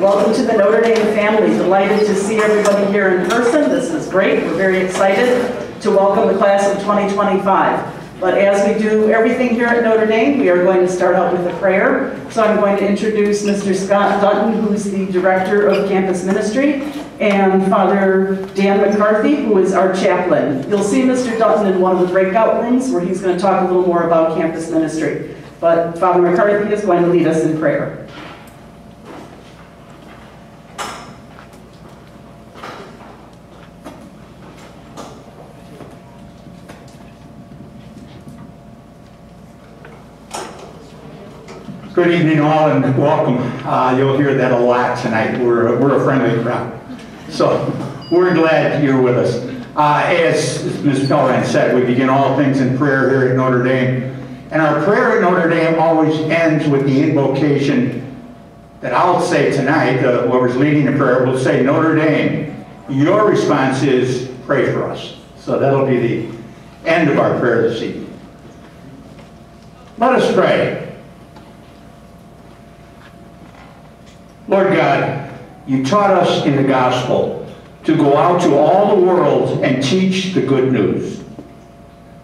Welcome to the Notre Dame family. Delighted to see everybody here in person. This is great. We're very excited to welcome the class of 2025. But as we do everything here at Notre Dame, we are going to start out with a prayer. So I'm going to introduce Mr. Scott Dutton, who's the Director of Campus Ministry, and Father Dan McCarthy, who is our chaplain. You'll see Mr. Dutton in one of the breakout rooms where he's going to talk a little more about campus ministry. But Father McCarthy is going to lead us in prayer. Good evening all and welcome. You'll hear that a lot tonight. We're a friendly crowd. So we're glad you're with us. As Ms. Fran said, we begin all things in prayer here at Notre Dame. And our prayer at Notre Dame always ends with the invocation that I'll say tonight. Whoever's leading the prayer will say, Notre Dame, your response is pray for us. So that'll be the end of our prayer this evening. Let us pray. Lord God, you taught us in the gospel to go out to all the world and teach the good news.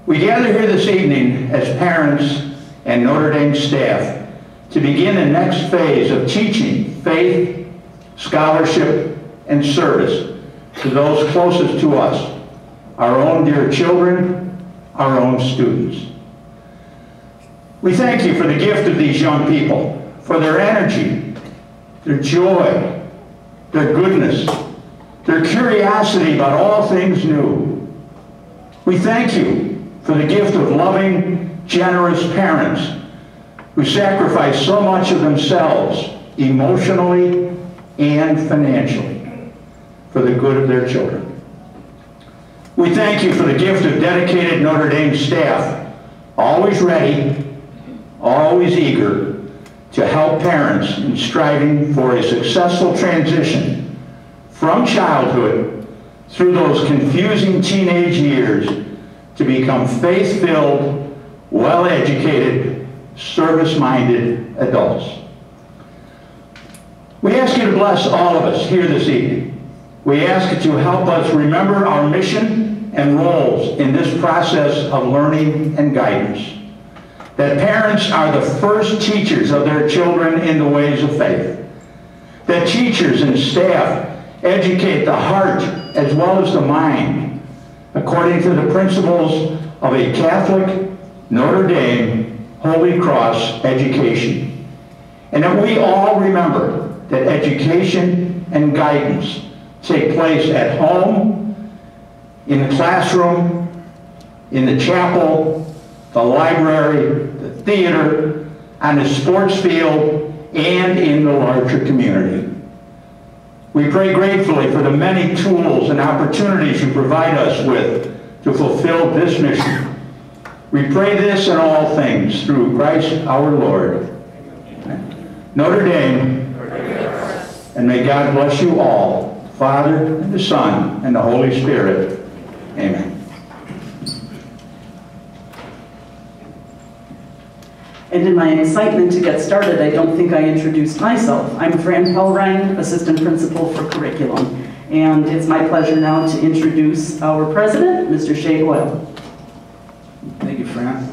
We gather here this evening as parents and Notre Dame staff to begin the next phase of teaching faith, scholarship, and service to those closest to us, our own dear children, our own students. We thank you for the gift of these young people, for their energy, their joy, their goodness, their curiosity about all things new. We thank you for the gift of loving, generous parents who sacrifice so much of themselves emotionally and financially for the good of their children. We thank you for the gift of dedicated Notre Dame staff, always ready, always eager to help parents in striving for a successful transition from childhood through those confusing teenage years to become faith-filled, well-educated, service-minded adults. We ask you to bless all of us here this evening. We ask you to help us remember our mission and roles in this process of learning and guidance. That parents are the first teachers of their children in the ways of faith. That teachers and staff educate the heart as well as the mind, according to the principles of a Catholic Notre Dame Holy Cross education. And that we all remember that education and guidance take place at home, in the classroom, in the chapel, the library, the theater, on the sports field, and in the larger community. We pray gratefully for the many tools and opportunities you provide us with to fulfill this mission. We pray this in all things through Christ our Lord. Notre Dame, and may God bless you all, Father, and the Son, and the Holy Spirit. Amen. And in my excitement to get started, I don't think I introduced myself. I'm Fran Ryan, Assistant Principal for Curriculum. And it's my pleasure now to introduce our President, Mr. Shea Hoyle. Thank you, Fran.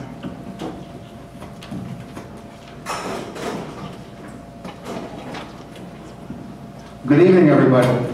Good evening, everybody.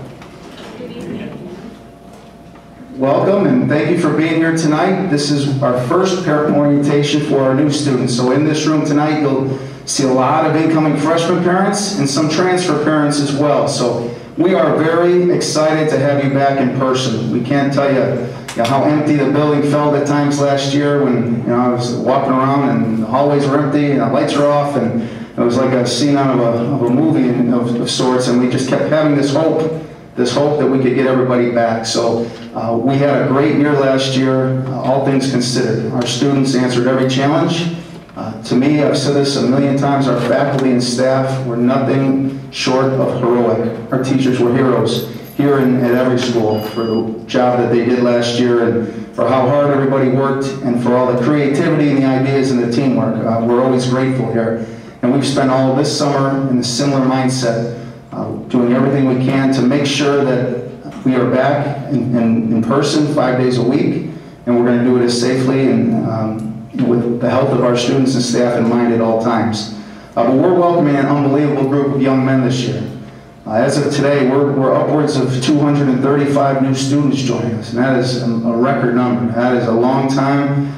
Welcome and thank you for being here tonight. This is our first parent orientation for our new students. So in this room tonight, you'll see a lot of incoming freshman parents and some transfer parents as well. So we are very excited to have you back in person. We can't tell you, how empty the building felt at times last year when I was walking around and the hallways were empty and the lights were off, and it was like a scene out of a movie of sorts, and we just kept having this hope that we could get everybody back. So we had a great year last year, all things considered. Our students answered every challenge. To me, I've said this a million times, our faculty and staff were nothing short of heroic. Our teachers were heroes here at every school for the job that they did last year and for how hard everybody worked and for all the creativity and the ideas and the teamwork. We're always grateful here. And we've spent all this summer in a similar mindset doing everything we can to make sure that we are back in person 5 days a week, and we're going to do it as safely and with the health of our students and staff in mind at all times. But we're welcoming an unbelievable group of young men this year. As of today, we're upwards of 235 new students joining us, and that is a record number. That is a long time.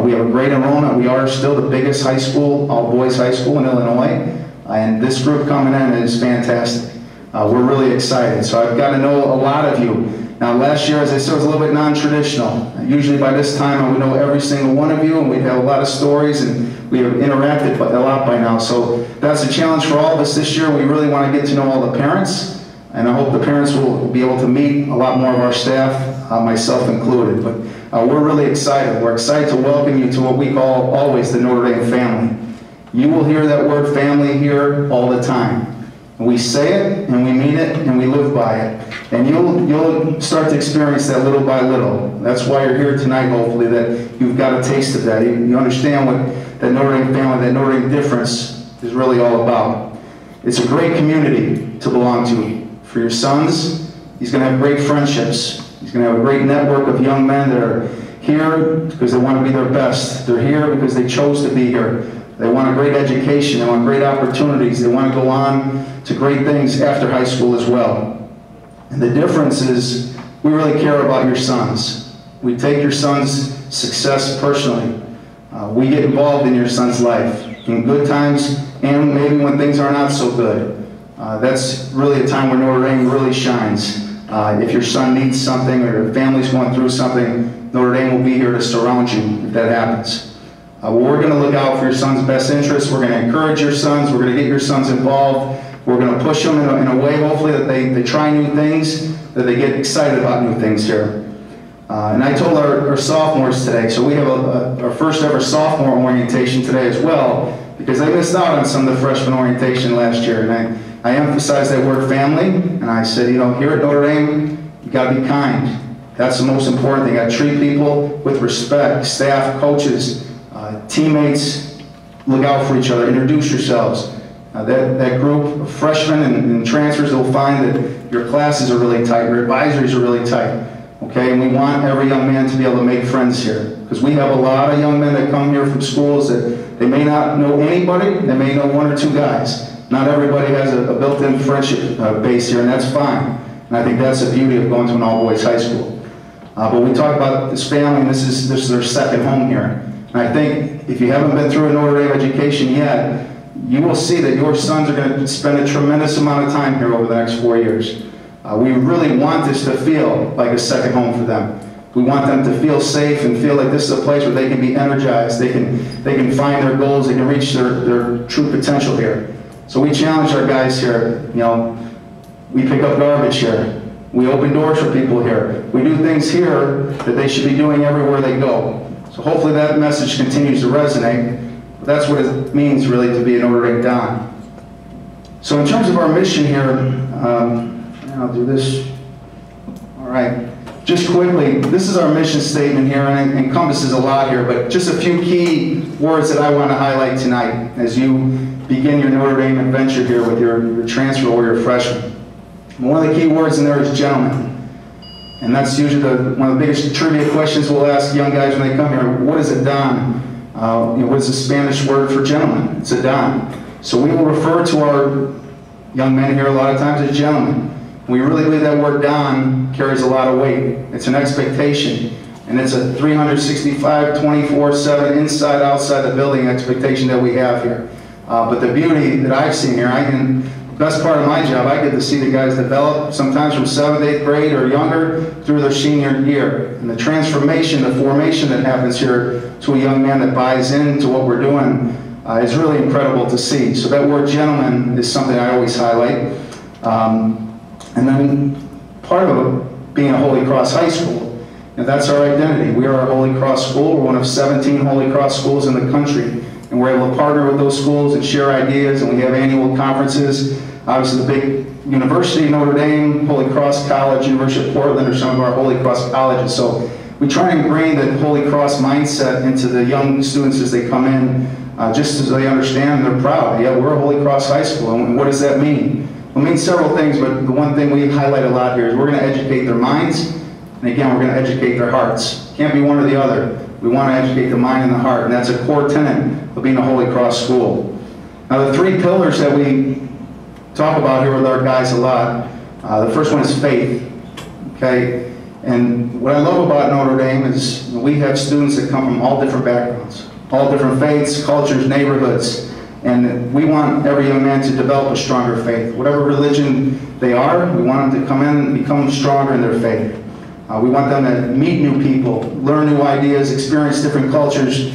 We have a great enrollment. We are still the biggest high school, all-boys high school in Illinois, and this group coming in is fantastic. We're really excited. So I've got to know a lot of you. Now, last year, as I said, was a little bit non-traditional. Usually by this time, I would know every single one of you, and we'd have a lot of stories, and we have interacted a lot by now. So that's a challenge for all of us this year. We really want to get to know all the parents, and I hope the parents will be able to meet a lot more of our staff, myself included. But we're really excited. We're excited to welcome you to what we call always the Notre Dame family. You will hear that word family here all the time. We say it, and we mean it, and we live by it. And you'll start to experience that little by little. That's why you're here tonight, hopefully, that you've got a taste of that. You understand what that Notre Dame family, that Notre Dame difference is really all about. It's a great community to belong to. For your sons, he's going to have great friendships. He's going to have a great network of young men that are here because they want to be their best. They're here because they chose to be here. They want a great education. They want great opportunities. They want to go on to great things after high school as well. And the difference is we really care about your sons. We take your son's success personally. We get involved in your son's life in good times and maybe when things are not so good. That's really a time where Notre Dame really shines. If your son needs something or your family's going through something, Notre Dame will be here to surround you if that happens. We're going to look out for your son's best interests. We're going to encourage your sons. We're going to get your sons involved. We're going to push them in a way, hopefully, that they try new things, that they get excited about new things here. And I told our sophomores today, so we have our first ever sophomore orientation today as well, because they missed out on some of the freshman orientation last year. And I emphasized that word family, and I said, here at Notre Dame, you got to be kind. That's the most important thing. You got to treat people with respect, staff, coaches, teammates. Look out for each other. Introduce yourselves. That group of freshmen and transfers will find that your classes are really tight, your advisories are really tight. Okay, and we want every young man to be able to make friends here, because we have a lot of young men that come here from schools that they may not know anybody, they may know one or two guys. Not everybody has a built-in friendship base here, and that's fine. And I think that's the beauty of going to an all-boys high school. But we talk about this family, and this is their second home here. And I think if you haven't been through a Notre Dame education yet, you will see that your sons are going to spend a tremendous amount of time here over the next 4 years. We really want this to feel like a second home for them. We want them to feel safe and feel like this is a place where they can be energized, they can find their goals, they can reach their true potential here. So we challenge our guys here. We pick up garbage here. We open doors for people here. We do things here that they should be doing everywhere they go. So hopefully that message continues to resonate. That's what it means really to be a Notre Dame Don. So in terms of our mission here, I'll do this. All right. Just quickly, this is our mission statement here, and it encompasses a lot here, but just a few key words that I want to highlight tonight as you begin your Notre Dame adventure here with your transfer or your freshman. One of the key words in there is gentleman. And that's usually one of the biggest trivia questions we'll ask young guys when they come here. What is a Don? What is the Spanish word for gentleman? It's a Don. So we will refer to our young men here a lot of times as gentlemen. We really believe that word Don carries a lot of weight. It's an expectation. And it's a 365, 24/7, inside, outside the building expectation that we have here. But the beauty that I've seen here, the best part of my job, I get to see the guys develop, sometimes from 7th, 8th grade or younger, through their senior year. And the transformation, the formation that happens here to a young man that buys into what we're doing is really incredible to see. So that word gentleman is something I always highlight. And then part of being a Holy Cross high school, and that's our identity. We are a Holy Cross school. We're one of 17 Holy Cross schools in the country. And we're able to partner with those schools and share ideas, and we have annual conferences. Obviously, the big university, Notre Dame, Holy Cross College, University of Portland are some of our Holy Cross colleges. So we try and ingrain that Holy Cross mindset into the young students as they come in, just as they understand and they're proud. Yeah, we're a Holy Cross high school, and what does that mean? It means several things, but the one thing we highlight a lot here is we're going to educate their minds, and again, we're going to educate their hearts. Can't be one or the other. We want to educate the mind and the heart, and that's a core tenet of being a Holy Cross school. Now, the three pillars that we talk about here with our guys a lot, the first one is faith, okay? And what I love about Notre Dame is we have students that come from all different backgrounds, all different faiths, cultures, neighborhoods, and we want every young man to develop a stronger faith. Whatever religion they are, we want them to come in and become stronger in their faith. We want them to meet new people, learn new ideas, experience different cultures,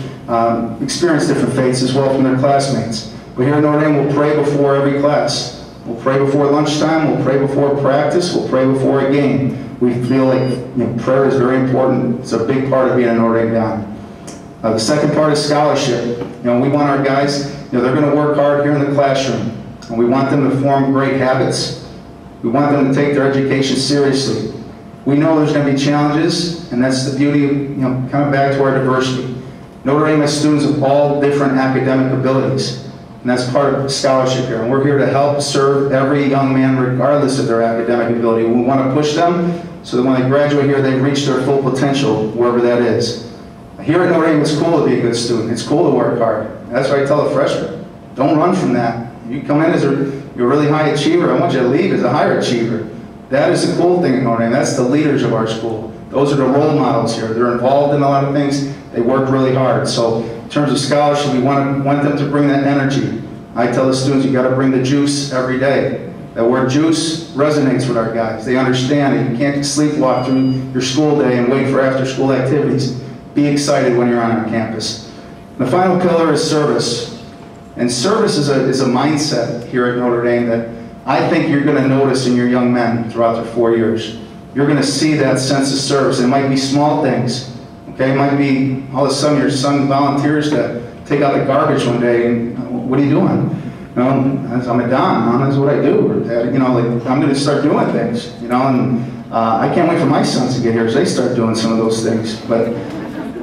experience different faiths as well from their classmates. But here at Notre Dame, we'll pray before every class. We'll pray before lunchtime, we'll pray before practice, we'll pray before a game. We feel like prayer is very important. It's a big part of being a Notre Dame Don. The second part is scholarship. We want our guys, they're going to work hard here in the classroom. And we want them to form great habits. We want them to take their education seriously. We know there's going to be challenges, and that's the beauty of, kind of back to our diversity. Notre Dame has students of all different academic abilities, and that's part of scholarship here. And we're here to help serve every young man regardless of their academic ability. We want to push them so that when they graduate here, they've reached their full potential, wherever that is. Here at Notre Dame, it's cool to be a good student. It's cool to work hard. That's why I tell the freshmen, don't run from that. You come in as you're a really high achiever. I want you to leave as a higher achiever. That is the cool thing at Notre Dame. That's the leaders of our school. Those are the role models here. They're involved in a lot of things. They work really hard. So in terms of scholarship, we want them to bring that energy. I tell the students, you got to bring the juice every day. That word juice resonates with our guys. They understand it. You can't sleepwalk through your school day and wait for after-school activities. Be excited when you're on our campus. The final pillar is service. And service is a mindset here at Notre Dame that I think you're going to notice in your young men throughout their 4 years. You're going to see that sense of service. It might be small things. Okay, it might be all of a sudden your son volunteers to take out the garbage one day, and what are you doing? I'm a Don. That's what I do. Or, I'm going to start doing things. And I can't wait for my sons to get here as they start doing some of those things. But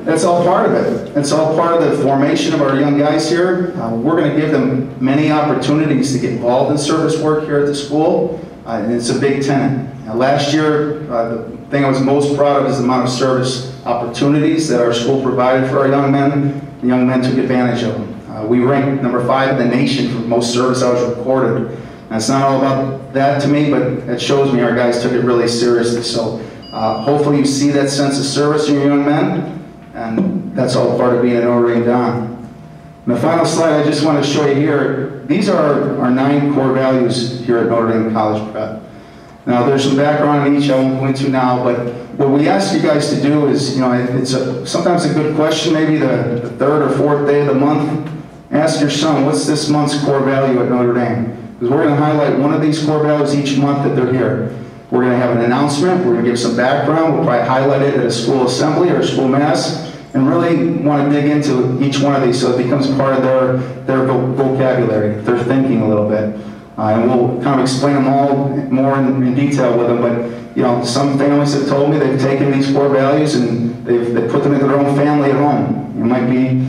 that's all part of it. It's all part of the formation of our young guys here. We're going to give them many opportunities to get involved in service work here at the school, and it's a big tenet. Last year, the thing I was most proud of is the amount of service opportunities that our school provided for our young men. The young men took advantage of them. We ranked number 5 in the nation for most service hours recorded. And it's not all about that to me, but it shows me our guys took it really seriously. So hopefully you see that sense of service in your young men. And that's all part of being an Notre Dame Don. And the final slide I just want to show you here, these are our 9 core values here at Notre Dame College Prep. Now there's some background in each I won't go into now, but what we ask you guys to do is, it's sometimes a good question, maybe the 3rd or 4th day of the month. Ask your son, what's this month's core value at Notre Dame? Because we're going to highlight one of these core values each month that they're here. We're going to have an announcement, we're going to give some background, we'll probably highlight it at a school assembly or a school mass, and really want to dig into each one of these so it becomes part of their vocabulary, their thinking a little bit. And we'll kind of explain them all more in detail with them, but some families have told me they've taken these core values and they've put them into their own family at home. It might be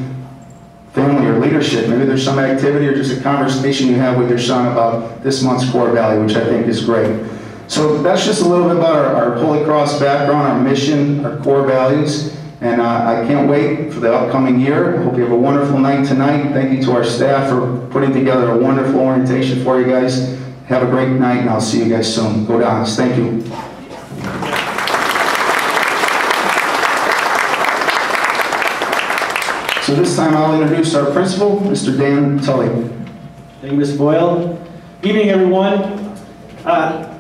family or leadership. Maybe there's some activity or just a conversation you have with your son about this month's core value, which I think is great. So that's just a little bit about our Holy Cross background, our mission, our core values. And I can't wait for the upcoming year. I hope you have a wonderful night tonight. Thank you to our staff for putting together a wonderful orientation for you guys. Have a great night, and I'll see you guys soon. Go Dons. Thank you. So this time I'll introduce our principal, Mr. Dan Tully. Thank you, Ms. Boyle. Good evening, everyone.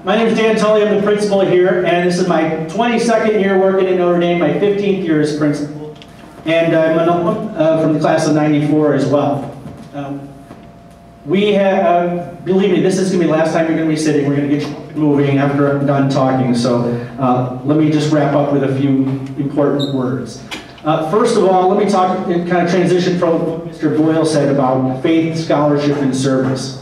My name is Dan Tully. I'm the principal here, and this is my 22nd year working in Notre Dame, my 15th year as principal. And I'm an alum from the class of '94 as well. We have, believe me, this is going to be the last time you're going to be sitting. We're going to get you moving after I'm done talking. So let me just wrap up with a few important words. First of all, let me talk and kind of transition from what Mr. Boyle said about faith, scholarship, and service.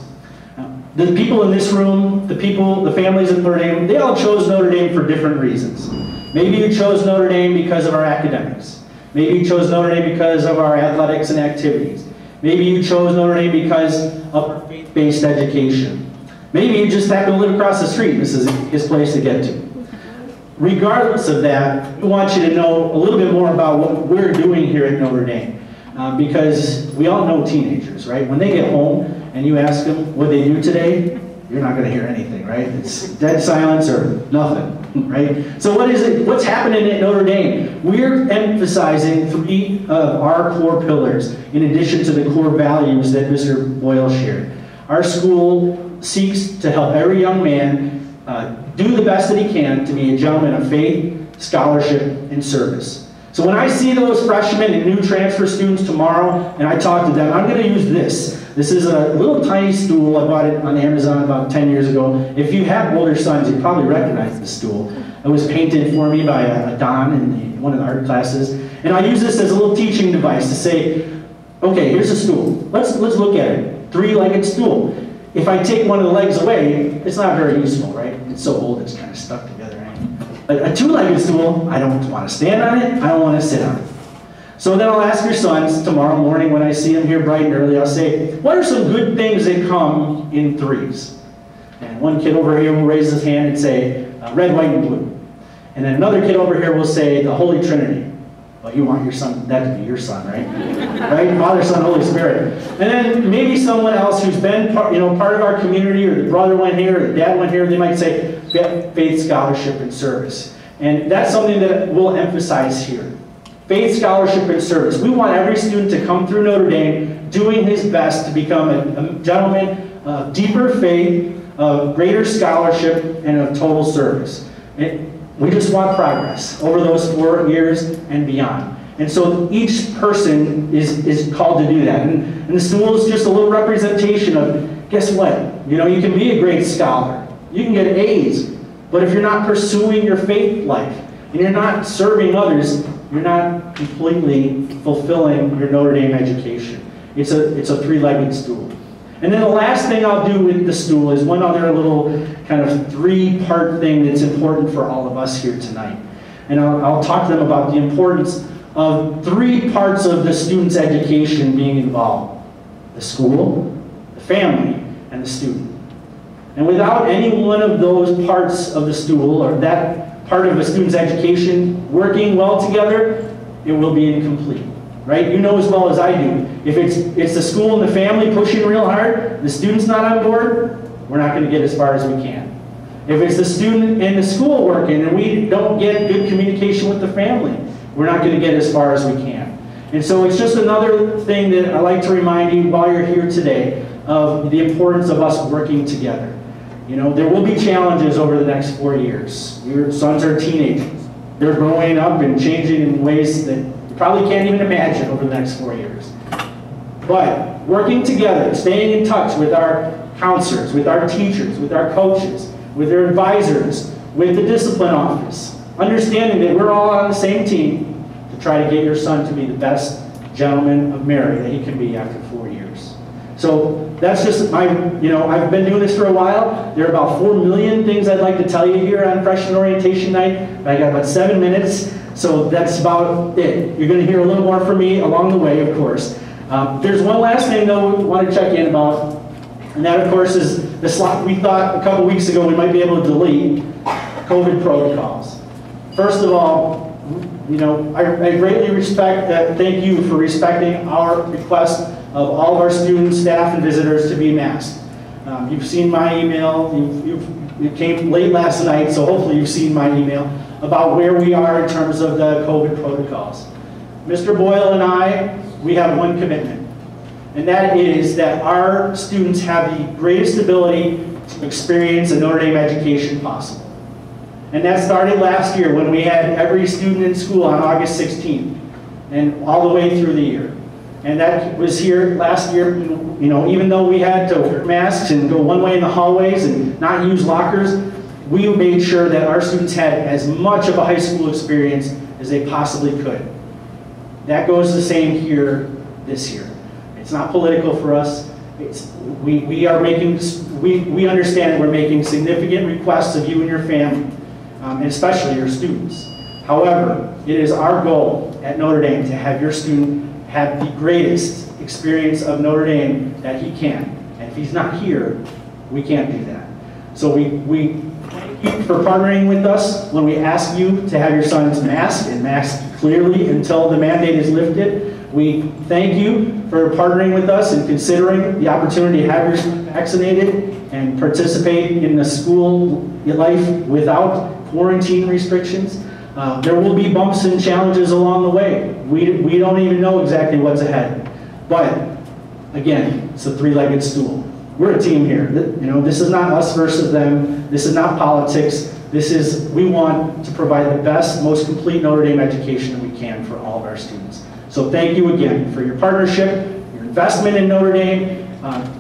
The people in this room, the families at Notre Dame, they all chose Notre Dame for different reasons. Maybe you chose Notre Dame because of our academics. Maybe you chose Notre Dame because of our athletics and activities. Maybe you chose Notre Dame because of our faith-based education. Maybe you just happen to live across the street. This is his place to get to. Regardless of that, we want you to know a little bit more about what we're doing here at Notre Dame. Because we all know teenagers, right? When they get home and you ask them what they do today, you're not going to hear anything, right? It's dead silence or nothing, right? So what is it? What's happening at Notre Dame? We're emphasizing 3 of our core pillars in addition to the core values that Mr. Boyle shared. Our school seeks to help every young man do the best that he can to be a gentleman of faith, scholarship, and service. So when I see those freshmen and new transfer students tomorrow and I talk to them, I'm going to use this. This is a little tiny stool. I bought it on Amazon about 10 years ago. If you have older sons, you probably recognize this stool. It was painted for me by a Don in one of the art classes. And I use this as a little teaching device to say, okay, here's a stool. Let's look at it. 3-legged stool. If I take one of the legs away, it's not very useful, right? It's so old it's kind of stuck together. Right? But a 2-legged stool, I don't want to stand on it, I don't want to sit on it. So then I'll ask your sons tomorrow morning when I see them here bright and early, I'll say, what are some good things that come in 3s? And one kid over here will raise his hand and say, red, white, and blue. And then another kid over here will say, the Holy Trinity. Well, you want your son, that to be your son, right? Right? Father, Son, Holy Spirit. And then maybe someone else who's been part of our community, or the brother went here, or the dad went here, they might say faith, scholarship, and service. And that's something that we'll emphasize here. Faith, scholarship, and service. We want every student to come through Notre Dame doing his best to become a gentleman of deeper faith, of greater scholarship, and of total service. We just want progress over those 4 years and beyond. And so each person is called to do that. And the school is just a little representation of, guess what? You can be a great scholar. You can get A's. But if you're not pursuing your faith life, and you're not serving others, you're not completely fulfilling your Notre Dame education. It's a 3-legged stool. And then the last thing I'll do with the stool is one other little kind of 3-part thing that's important for all of us here tonight. And I'll talk to them about the importance of 3 parts of the student's education being involved. The school, the family, and the student. And without any one of those parts of the stool, or that part of a student's education working well together, it will be incomplete. Right? You know as well as I do. If it's the school and the family pushing real hard, the student's not on board, we're not going to get as far as we can. If it's the student and the school working and we don't get good communication with the family, we're not going to get as far as we can. And so it's just another thing that I like to remind you while you're here today of the importance of us working together. There will be challenges over the next 4 years. Your sons are teenagers. They're growing up and changing in ways that you probably can't even imagine over the next 4 years. But working together, staying in touch with our counselors, with our teachers, with our coaches, with their advisors, with the discipline office, understanding that we're all on the same team to try to get your son to be the best gentleman of Mary that he can be after 4 years. So that's just I've been doing this for a while. There are about 4 million things I'd like to tell you here on freshman orientation night, but I got about 7 minutes, so that's about it. You're going to hear a little more from me along the way, of course. There's one last thing, though, we want to check in about, and that, of course, is the slide. We thought a couple weeks ago we might be able to delete COVID protocols. First of all, I greatly respect that. Thank you for respecting our request of all of our students, staff, and visitors to be masked. You've seen my email. You came late last night, so hopefully you've seen my email about where we are in terms of the COVID protocols. Mr. Boyle and I, we have one commitment, and that is that our students have the greatest ability to experience a Notre Dame education possible. And that started last year when we had every student in school on August 16th and all the way through the year. And that was here last year, even though we had to wear masks and go one way in the hallways and not use lockers, we made sure that our students had as much of a high school experience as they possibly could. That goes the same here this year. It's not political for us. We understand that we're making significant requests of you and your family, and especially your students. However, it is our goal at Notre Dame to have your student have the greatest experience of Notre Dame that he can. And if he's not here, We can't do that. So we thank you for partnering with us when we ask you to have your sons masked and masked clearly until the mandate is lifted. We thank you for partnering with us and considering the opportunity to have your son vaccinated and participate in the school life without quarantine restrictions. There will be bumps and challenges along the way. We don't even know exactly what's ahead. But again, it's a three-legged stool. We're a team here. This is not us versus them. This is not politics. We want to provide the best, most complete Notre Dame education that we can for all of our students. So thank you again for your partnership, your investment in Notre Dame,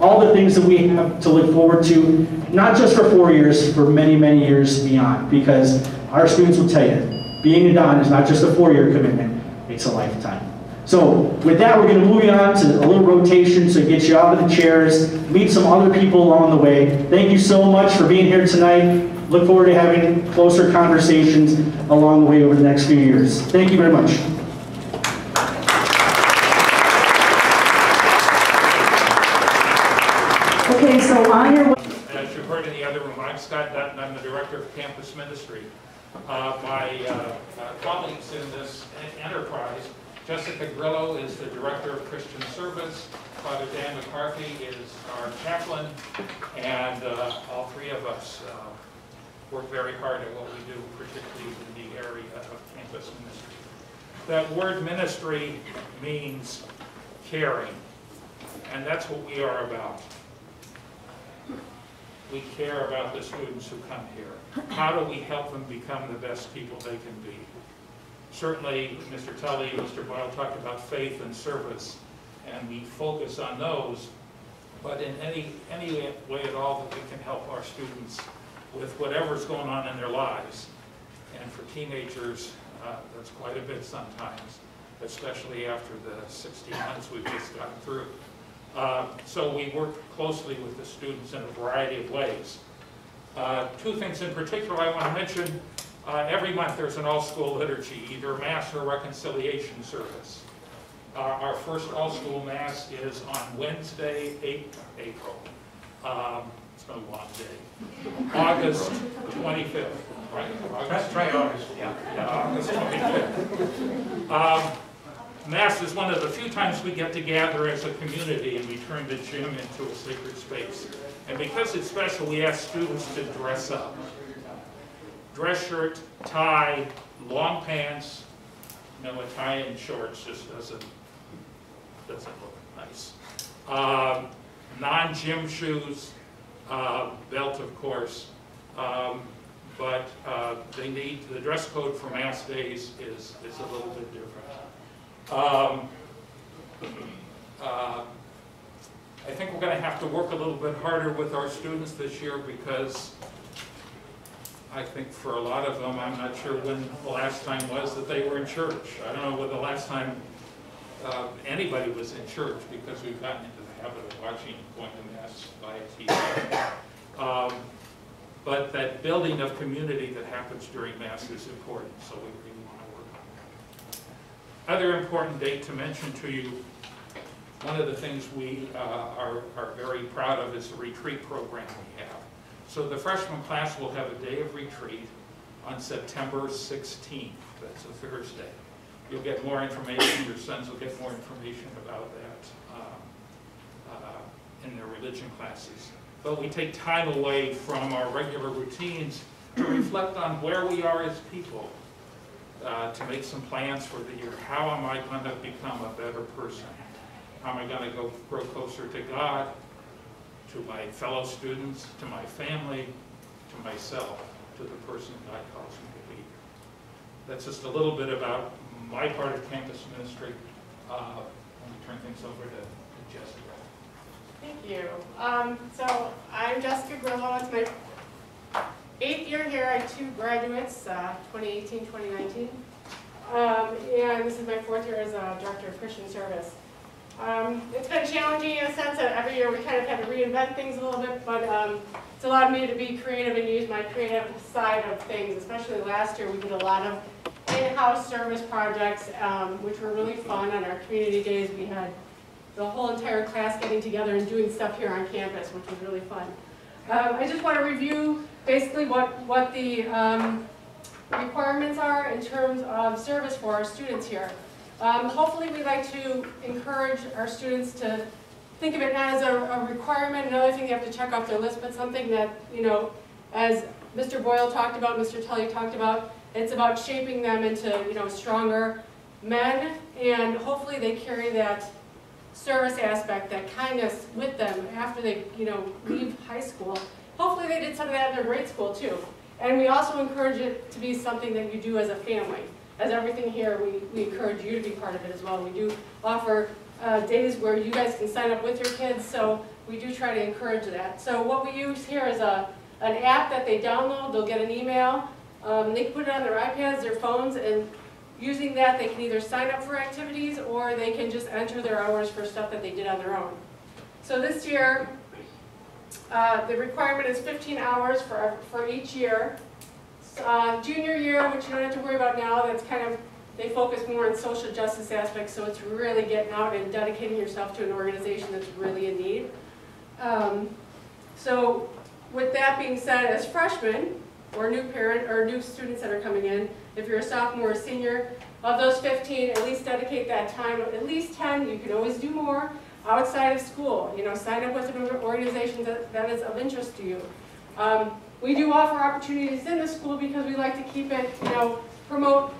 all the things that we have to look forward to, not just for 4 years, for many, many years beyond, because our students will tell you, being a Don is not just a 4-year commitment, it's a lifetime. So with that, we're going to move you on to a little rotation so get you out of the chairs, meet some other people along the way. Thank you so much for being here tonight. Look forward to having closer conversations along the way over the next few years. Thank you very much. Okay, so on your way. As you've heard in the other room, I'm Scott Dutton. I'm the Director of Campus Ministry. My colleagues in this enterprise, Jessica Grillo is the Director of Christian Service, Father Dan McCarthy is our chaplain, and all three of us work very hard at what we do, particularly in the area of campus ministry. That word ministry means caring, and that's what we are about. We care about the students who come here. How do we help them become the best people they can be? Certainly, Mr. Tully, Mr. Boyle talked about faith and service, and we focus on those, but in any way at all that we can help our students with whatever's going on in their lives. And for teenagers, that's quite a bit sometimes, especially after the 16 months we've just gotten through. So we work closely with the students in a variety of ways. Two things in particular I want to mention. Every month there's an all-school liturgy, either Mass or reconciliation service. Our first all-school Mass is on Wednesday, 8th April. It's been a long day. August 25th, right? Let's try August. Yeah, August 25th. Mass is one of the few times we get to gather as a community and we turn the gym into a sacred space. And because it's special, we ask students to dress up. Dress shirt, tie, long pants. A tie and shorts just doesn't look nice. Non-gym shoes, belt of course, but the dress code for Mass days is a little bit different. I think we're going to have to work a little bit harder with our students this year because I think for a lot of them, I'm not sure when the last time was that they were in church. I don't know when the last time anybody was in church because we've gotten into the habit of watching going to Mass via TV. But that building of community that happens during Mass is important, so we really want to work on that. Other important date to mention to you, one of the things we are very proud of is the retreat program we have. So the freshman class will have a day of retreat on September 16th. That's a Thursday. You'll get more information, your sons will get more information about that in their religion classes. But we take time away from our regular routines to reflect on where we are as people, to make some plans for the year. How am I going to become a better person? How am I going to grow closer to God, to my fellow students, to my family, to myself, to the person God calls me to be? That's just a little bit about my part of campus ministry. Let me turn things over to Jessica. Thank you. So I'm Jessica Grillo. It's my 8th year here. I had 2 graduates, 2018, 2019. And this is my 4th year as a Director of Christian Service. It's been challenging in a sense that every year we kind of had to reinvent things a little bit, but it's allowed me to be creative and use my creative side of things. Especially last year, we did a lot of in-house service projects, which were really fun. On our community days, we had the whole entire class getting together and doing stuff here on campus, which was really fun. I just want to review basically what the requirements are in terms of service for our students here. Hopefully we'd like to encourage our students to think of it not as a requirement, another thing they have to check off their list, but something that, you know, as Mr. Boyle talked about, Mr. Tully talked about, it's about shaping them into, you know, stronger men, and hopefully they carry that service aspect, that kindness with them after they, you know, leave high school. Hopefully they did some of that in their grade school too. And we also encourage it to be something that you do as a family. As everything here, we encourage you to be part of it as well. We do offer days where you guys can sign up with your kids, so we do try to encourage that. So what we use here is an app that they download. They'll get an email. They can put it on their iPads, their phones, and using that they can either sign up for activities or they can just enter their hours for stuff that they did on their own. So this year, the requirement is 15 hours for each year. Junior year, which you don't have to worry about now, that's kind of, they focus more on social justice aspects, so it's really getting out and dedicating yourself to an organization that's really in need. So with that being said, as freshmen, or new parent, or new students that are coming in, if you're a sophomore or senior, of those 15, at least dedicate that time, at least 10, you can always do more, outside of school. You know, sign up with an organization that is of interest to you. We do offer opportunities in the school because we like to keep it, you know, promote,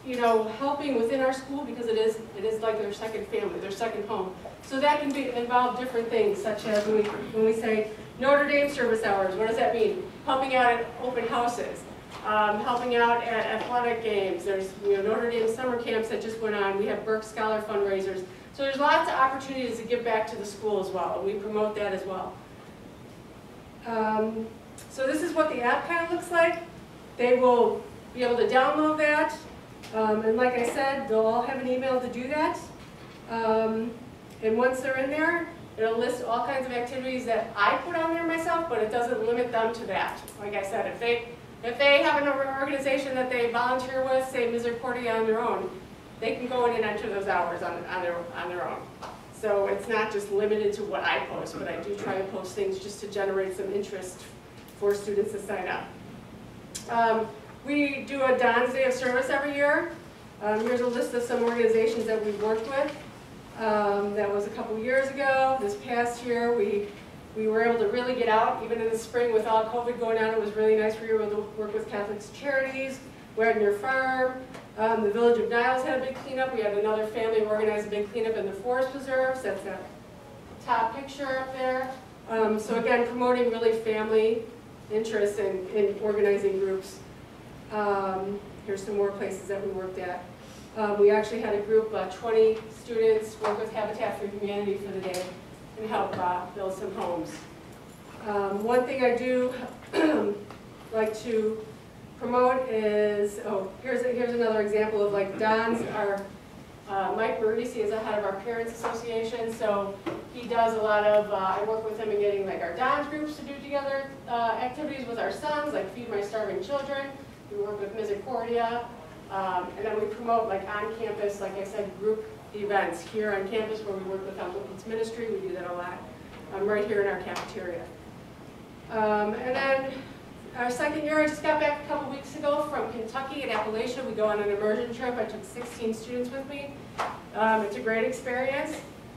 you know, helping within our school because it is like their second family, their second home. So that can involve different things, such as when we say Notre Dame service hours. What does that mean? Helping out at open houses, helping out at athletic games. There's, you know, Notre Dame summer camps that just went on. We have Burke Scholar fundraisers. So there's lots of opportunities to give back to the school as well, and we promote that as well. So this is what the app kind of looks like. They will be able to download that, and like I said, they'll all have an email to do that. And once they're in there, it'll list all kinds of activities that I put on there myself, but it doesn't limit them to that. Like I said, if they have an organization that they volunteer with, say Misericordia on their own, they can go in and enter those hours on their own. So it's not just limited to what I post, but I do try to post things just to generate some interest for students to sign up. We do a Don's Day of Service every year. Here's a list of some organizations that we've worked with. That was a couple years ago. This past year, we were able to really get out, even in the spring with all COVID going on. It was really nice. We were able to work with Catholic Charities, Wagner Farm. The Village of Niles had a big cleanup. We had another family organize a big cleanup in the forest preserves. That's that top picture up there. So again, promoting really family interest in organizing groups. Here's some more places that we worked at. We actually had a group of 20 students work with Habitat for Humanity for the day and help build some homes. One thing I do like to promote is, here's another example of like Don's, Mike Maurice is the head of our Parents Association, so he does a lot of, I work with him in getting like our Don's groups to do together activities with our sons, like Feed My Starving Children. We work with Misericordia, and then we promote like on campus, like I said, group events here on campus where we work with Kids Ministry. We do that a lot, right here in our cafeteria. And then our second year, I just got back a couple weeks ago from Kentucky and Appalachia. We go on an immersion trip. I took 16 students with me. It's a great experience.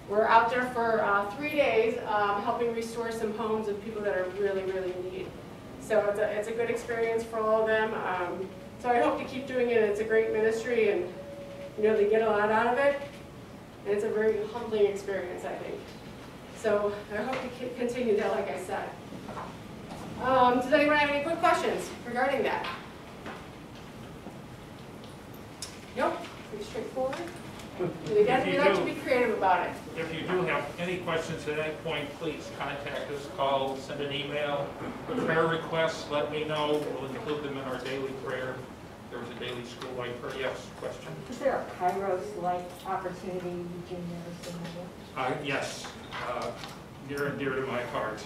We're out there for 3 days helping restore some homes of people that are really, really in need. So it's a good experience for all of them. So I hope to keep doing it. It's a great ministry, and you know they get a lot out of it. And it's a very humbling experience, I think. So I hope to continue that, like I said. Does anyone have any quick questions regarding that? Nope, pretty straightforward. And again, we like to be creative about it. If you do have any questions at any point, please contact us, call, send an email. Prayer requests, let me know. We'll include them in our daily prayer. There's a daily school-wide prayer. Yes, question? Is there a Kairos-like opportunity, juniors? Yes. Near and dear to my heart.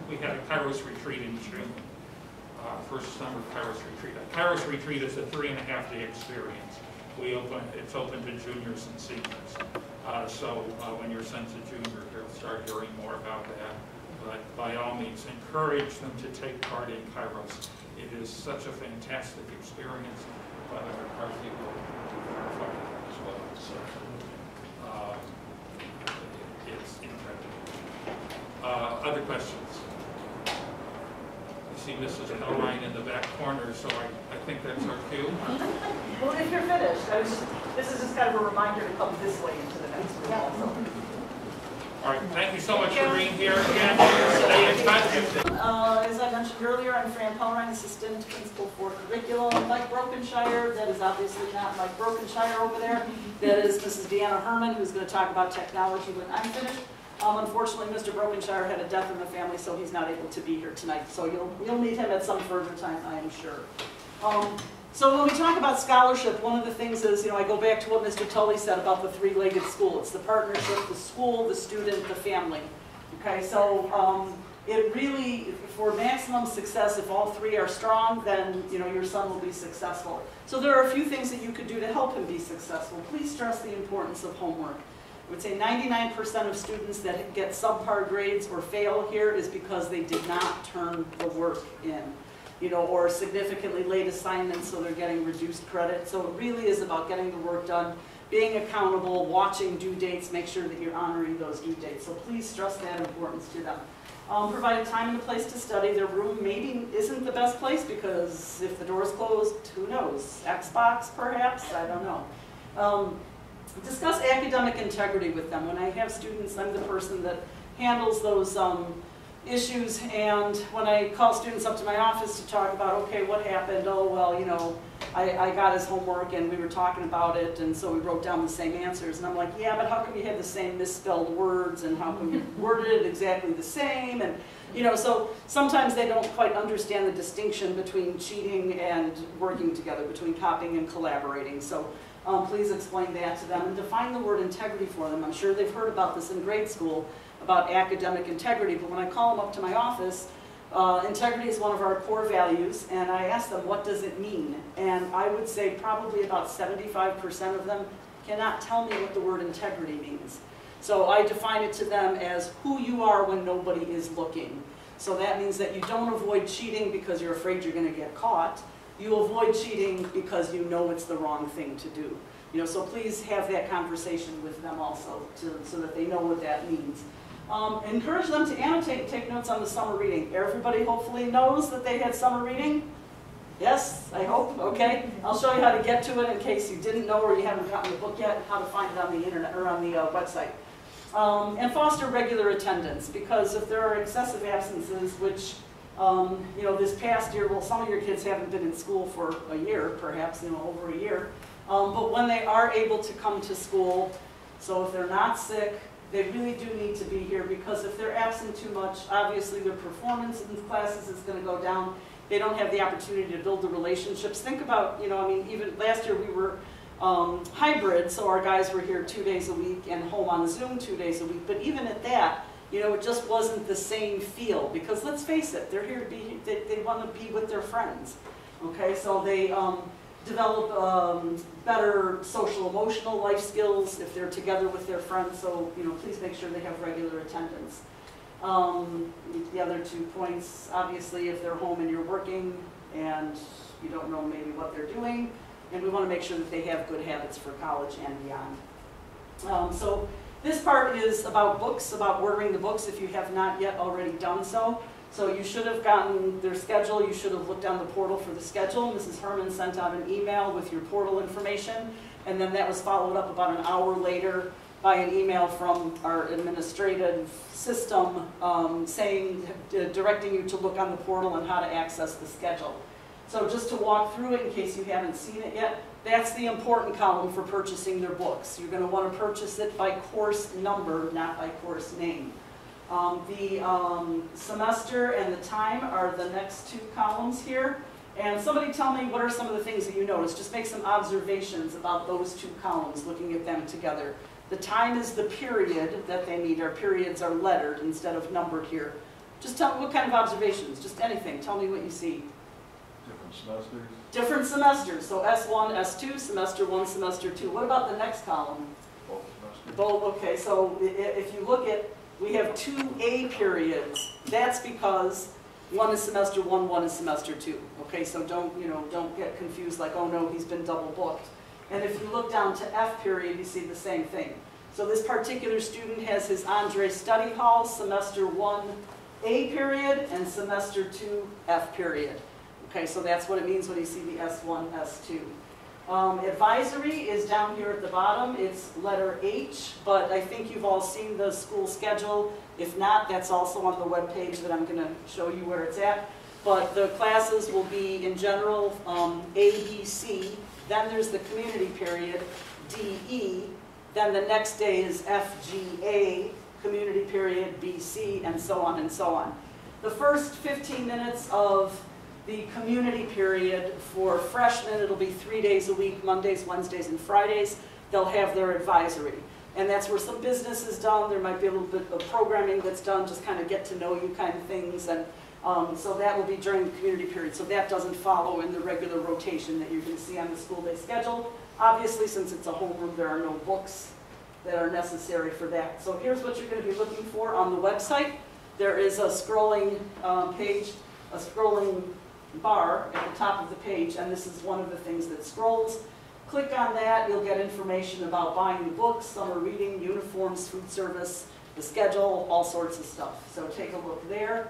We had a Kairos retreat in June, first summer Kairos retreat. A Kairos retreat is a 3.5-day experience. It's open to juniors and seniors. So when your son's a junior, you'll start hearing more about that. but by all means, encourage them to take part in Kairos. It is such a fantastic experience. Father McCarthy will verify that as well. So, it's incredible. Other questions? You see Mrs. Ryan in the back corner, so I think that's our cue. Well, if you're finished, this is just kind of a reminder to come this way into the next room also. All right, thank you so much for being here again. Stay in touch. As I mentioned earlier, I'm Fran Ryan, Assistant Principal for Curriculum. Mike Brokenshire, that is obviously not Mike Brokenshire over there. That is Mrs. Deanna Herman, who's going to talk about technology when I'm finished. Unfortunately, Mr. Brokenshire had a death in the family, so he's not able to be here tonight. So you'll meet him at some further time, I am sure. So when we talk about scholarship, one of the things is, I go back to what Mr. Tully said about the three-legged school. It's the partnership, the school, the student, the family. Okay, so it really, for maximum success, if all three are strong, then your son will be successful. So there are a few things that you could do to help him be successful. Please stress the importance of homework. I would say 99% of students that get subpar grades or fail here is because they did not turn the work in. Or significantly late assignments, so they're getting reduced credit. So it really is about getting the work done, being accountable, watching due dates, make sure that you're honoring those due dates. So please stress that importance to them. Provide a time and a place to study. Their room maybe isn't the best place because if the door's closed, who knows? Xbox, perhaps? I don't know. Discuss academic integrity with them. When I have students, I'm the person that handles those issues, and when I call students up to my office to talk about, okay, what happened? Oh, well, I got his homework and we were talking about it, and so we wrote down the same answers. And I'm like, yeah, but how come you had the same misspelled words, and how come you worded it exactly the same? And so sometimes they don't quite understand the distinction between cheating and working together, between copying and collaborating. So please explain that to them and define the word integrity for them. I'm sure they've heard about this in grade school, about academic integrity, but when I call them up to my office, integrity is one of our core values, and I ask them, what does it mean? And I would say probably about 75% of them cannot tell me what the word integrity means. So I define it to them as who you are when nobody is looking. So that means that you don't avoid cheating because you're afraid you're going to get caught. You avoid cheating because you know it's the wrong thing to do. So please have that conversation with them also so that they know what that means. Encourage them to annotate and take notes on the summer reading. Everybody hopefully knows that they had summer reading? Yes, I hope, okay. I'll show you how to get to it in case you didn't know or you haven't gotten the book yet, how to find it on the internet or on the website. And foster regular attendance, because if there are excessive absences, which this past year, well, some of your kids haven't been in school for a year, perhaps, over a year. But when they are able to come to school, so if they're not sick, they really do need to be here, because if they're absent too much, obviously their performance in classes is going to go down. They don't have the opportunity to build the relationships. Think about, even last year we were hybrid, so our guys were here 2 days a week and home on Zoom 2 days a week. But even at that, it just wasn't the same feel, because let's face it, they're here to be, they want to be with their friends. Okay, so they develop better social emotional life skills if they're together with their friends. So please make sure they have regular attendance. The other 2 points, obviously, if they're home and you're working and you don't know maybe what they're doing, and we want to make sure that they have good habits for college and beyond. So this part is about books, about ordering the books if you have not yet already done so. So you should have gotten their schedule. You should have looked on the portal for the schedule. Mrs. Herman sent out an email with your portal information, and then that was followed up about an hour later by an email from our administrative system directing you to look on the portal and how to access the schedule. So just to walk through it in case you haven't seen it yet, that's the important column for purchasing their books. You're going to want to purchase it by course number, not by course name. The semester and the time are the next 2 columns here. And somebody tell me what are some of the things that you notice. Just make some observations about those 2 columns, looking at them together. The time is the period that they need. Our periods are lettered instead of numbered here. Just tell me what kind of observations, just anything. Tell me what you see. Different semesters. Different semesters. So S1, S2, semester 1, semester 2. What about the next column? Both semesters. Both, okay. So if you look at We have 2 A periods. That's because one is semester 1, one is semester 2. Okay, so don't get confused like, oh no, he's been double booked. And if you look down to F period, you see the same thing. So this particular student has his Andre Study Hall, semester 1 A period, and semester 2 F period. Okay, so that's what it means when you see the S1, S2. Advisory is down here at the bottom. It's letter H, but I think you've all seen the school schedule. If not, that's also on the web page that I'm going to show you where it's at. But the classes will be, in general, A, B, C. Then there's the community period, D, E. Then the next day is F, G, A, community period, B, C, and so on and so on. The first 15 minutes of the community period for freshmen, it'll be 3 days a week, Mondays, Wednesdays, and Fridays. They'll have their advisory. And that's where some business is done. There might be a little bit of programming that's done, just kind of get to know you kind of things. And so that will be during the community period. So that doesn't follow in the regular rotation that you're going to see on the school day schedule. Obviously, since it's a homeroom, there are no books that are necessary for that. So here's what you're going to be looking for on the website. There is a scrolling page, a scrolling bar at the top of the page, and this is one of the things that scrolls. Click on that, you'll get information about buying the books, summer reading, uniforms, food service, the schedule, all sorts of stuff. So take a look there.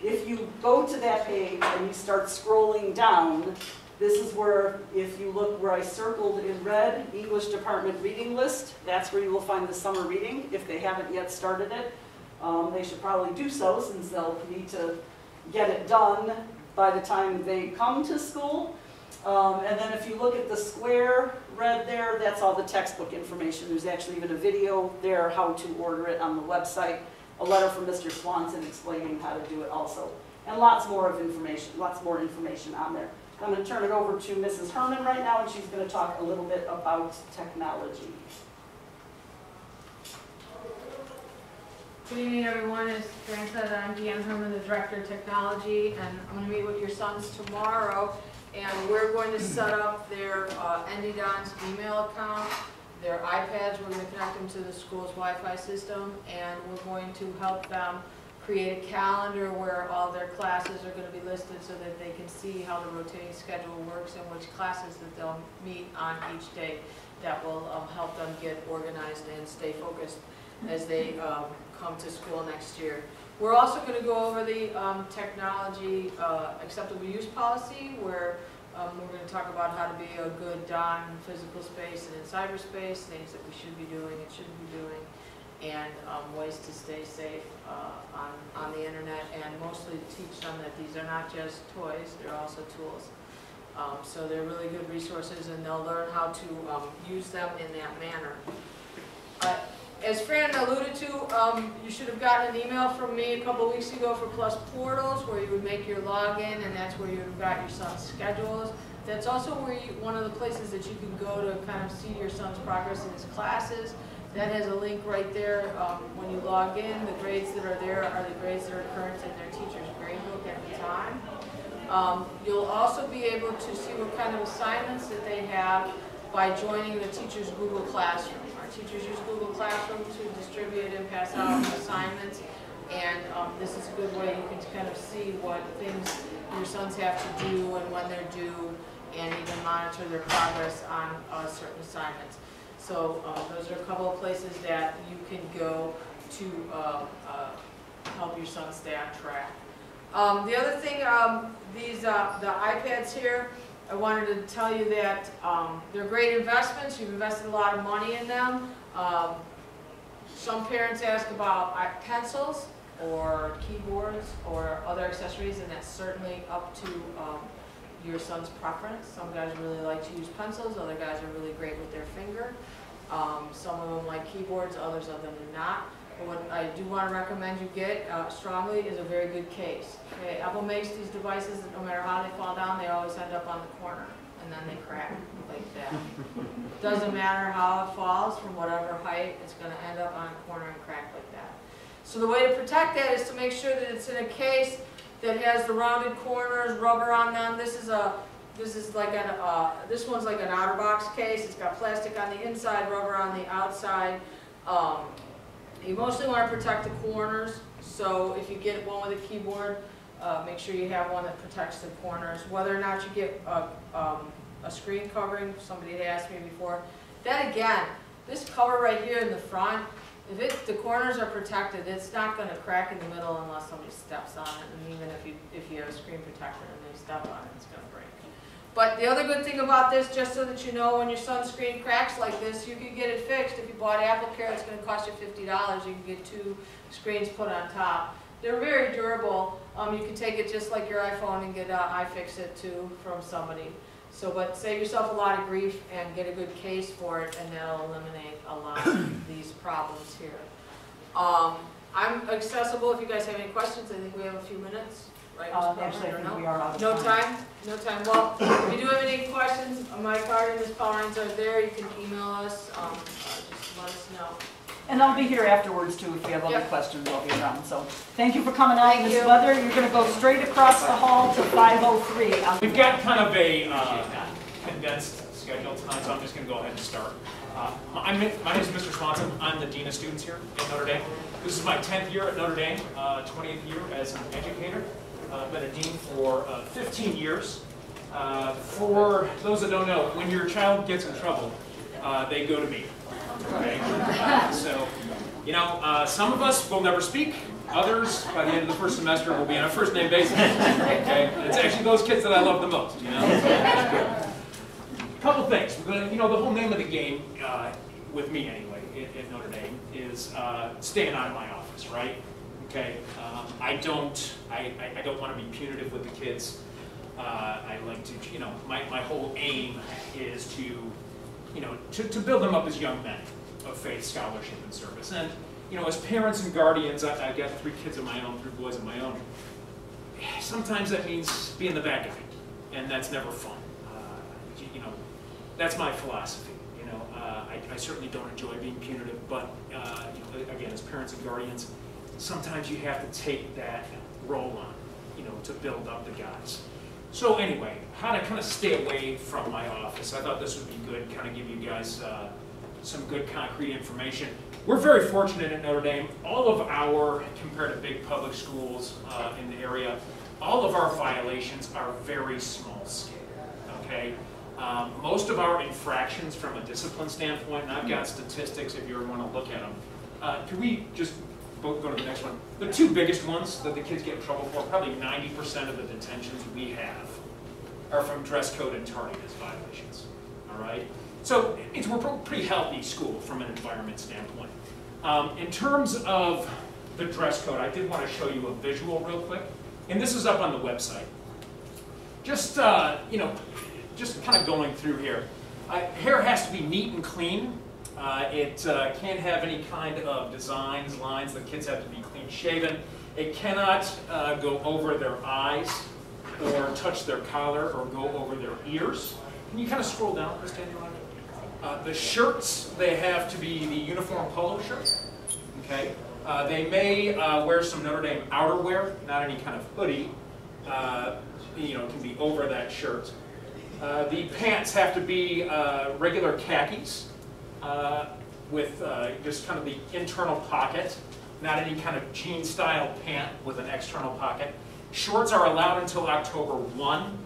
If you go to that page and you start scrolling down, this is where, if you look where I circled in red, English Department reading list, that's where you will find the summer reading. If they haven't yet started it, they should probably do so, since they'll need to get it done by the time they come to school. And then if you look at the square red there, that's all the textbook information. There's actually even a video there how to order it on the website. A letter from Mr. Swanson explaining how to do it also. And lots more information on there. I'm going to turn it over to Mrs. Herman right now, and she's going to talk a little bit about technology. Good evening, everyone. As Fran said, I'm Dan Herman, the Director of Technology, and I'm going to meet with your sons tomorrow, and we're going to set up their NDDON's email account, their iPads. We're going to connect them to the school's Wi-Fi system, and we're going to help them create a calendar where all their classes are going to be listed so that they can see how the rotating schedule works and which classes that they'll meet on each day. That will help them get organized and stay focused as they come to school next year. We're also going to go over the technology acceptable use policy, where we're going to talk about how to be a good Don in physical space and in cyberspace, things that we should be doing and shouldn't be doing, and ways to stay safe on the internet, and mostly teach them that these are not just toys, they're also tools. So they're really good resources, and they'll learn how to use them in that manner. As Fran alluded to, you should have gotten an email from me a couple weeks ago for Plus Portals, where you would make your login, and that's where you would have got your son's schedules. That's also where one of the places that you can go to kind of see your son's progress in his classes. That has a link right there. When you log in, the grades that are there are the grades that are current in their teacher's grade book at the time. You'll also be able to see what kind of assignments that they have by joining the teacher's Google Classroom. Our teachers use Google Classroom to distribute and pass out assignments, and this is a good way you can kind of see what things your sons have to do and when they're due, and even monitor their progress on certain assignments. So those are a couple of places that you can go to help your son stay on track. The other thing, the iPads here, I wanted to tell you that they're great investments. You've invested a lot of money in them. Some parents ask about pencils or keyboards or other accessories, and that's certainly up to your son's preference. Some guys really like to use pencils, other guys are really great with their finger. Some of them like keyboards, others of them do not. But what I do want to recommend you get strongly is a very good case. Okay, Apple makes these devices that no matter how they fall down, they always end up on the corner, and then they crack like that. Doesn't matter how it falls, from whatever height, it's going to end up on a corner and crack like that. So the way to protect that is to make sure that it's in a case that has the rounded corners, rubber on them. This one's like an OtterBox case. It's got plastic on the inside, rubber on the outside. You mostly want to protect the corners, so if you get one with a keyboard, make sure you have one that protects the corners. Whether or not you get a screen covering, somebody had asked me before. Then again, this cover right here in the front, if the corners are protected, it's not going to crack in the middle unless somebody steps on it. And even if you have a screen protector and they step on it, it's going to break. But the other good thing about this, just so that you know, when your sunscreen cracks like this, you can get it fixed. If you bought Apple Care, it's going to cost you $50. You can get 2 screens put on top. They're very durable. You can take it just like your iPhone and get iFixit too from somebody. So, but save yourself a lot of grief and get a good case for it, and that'll eliminate a lot of these problems here. I'm accessible if you guys have any questions. I think we have a few minutes. Right, Actually, I think we are out of no time. No time. Well, if you do have any questions, my card and Ms. Pauline's are there. You can email us. Just let us know. And I'll be here afterwards too if you have other questions. I'll be around. So thank you for coming out, Ms. you. Weather. You're going to go straight across the hall to 503. We've got kind of a condensed schedule tonight, so I'm just going to go ahead and start. My name is Mr. Swanson. I'm the Dean of Students here at Notre Dame. This is my 10th year at Notre Dame, 20th year as an educator. I've been a dean for 15 years. For those that don't know, when your child gets in trouble, they go to me. Okay? So, you know, some of us will never speak. Others, by the end of the first semester, will be on a first-name basis. Okay? It's actually those kids that I love the most. You know, a couple things. You know, the whole name of the game, with me anyway, at Notre Dame, is staying out of my office, right? Okay, I don't want to be punitive with the kids. I like to, you know, my whole aim is to, you know, to build them up as young men of faith, scholarship, and service. And, you know, as parents and guardians, I've got 3 kids of my own, 3 boys of my own. Sometimes that means being the bad guy, and that's never fun. You know, that's my philosophy. You know, I certainly don't enjoy being punitive, but you know, again, as parents and guardians, sometimes you have to take that role on, you know, to build up the guys. So anyway, how to kind of stay away from my office. I thought this would be good, kind of give you guys some good concrete information. We're very fortunate at Notre Dame. All of our, compared to big public schools in the area, all of our violations are very small scale, okay? Most of our infractions from a discipline standpoint, and I've got statistics if you ever want to look at them. Can we just go to the next one? The 2 biggest ones that the kids get in trouble for, probably 90% of the detentions we have are from dress code and tardiness violations, all right? So it means we're a pretty healthy school from an environment standpoint. In terms of the dress code, I did want to show you a visual real quick, and this is up on the website. Just, you know, just kind of going through here. Hair has to be neat and clean. It can't have any kind of designs, lines. The kids have to be clean shaven. It cannot go over their eyes or touch their collar or go over their ears. Can you kind of scroll down, Chris Daniel? The shirts, they have to be the uniform polo shirt. Okay. They may wear some Notre Dame outerwear, not any kind of hoodie. You know, it can be over that shirt. The pants have to be regular khakis with just kind of the internal pocket, not any kind of jean-style pant with an external pocket. Shorts are allowed until October 1,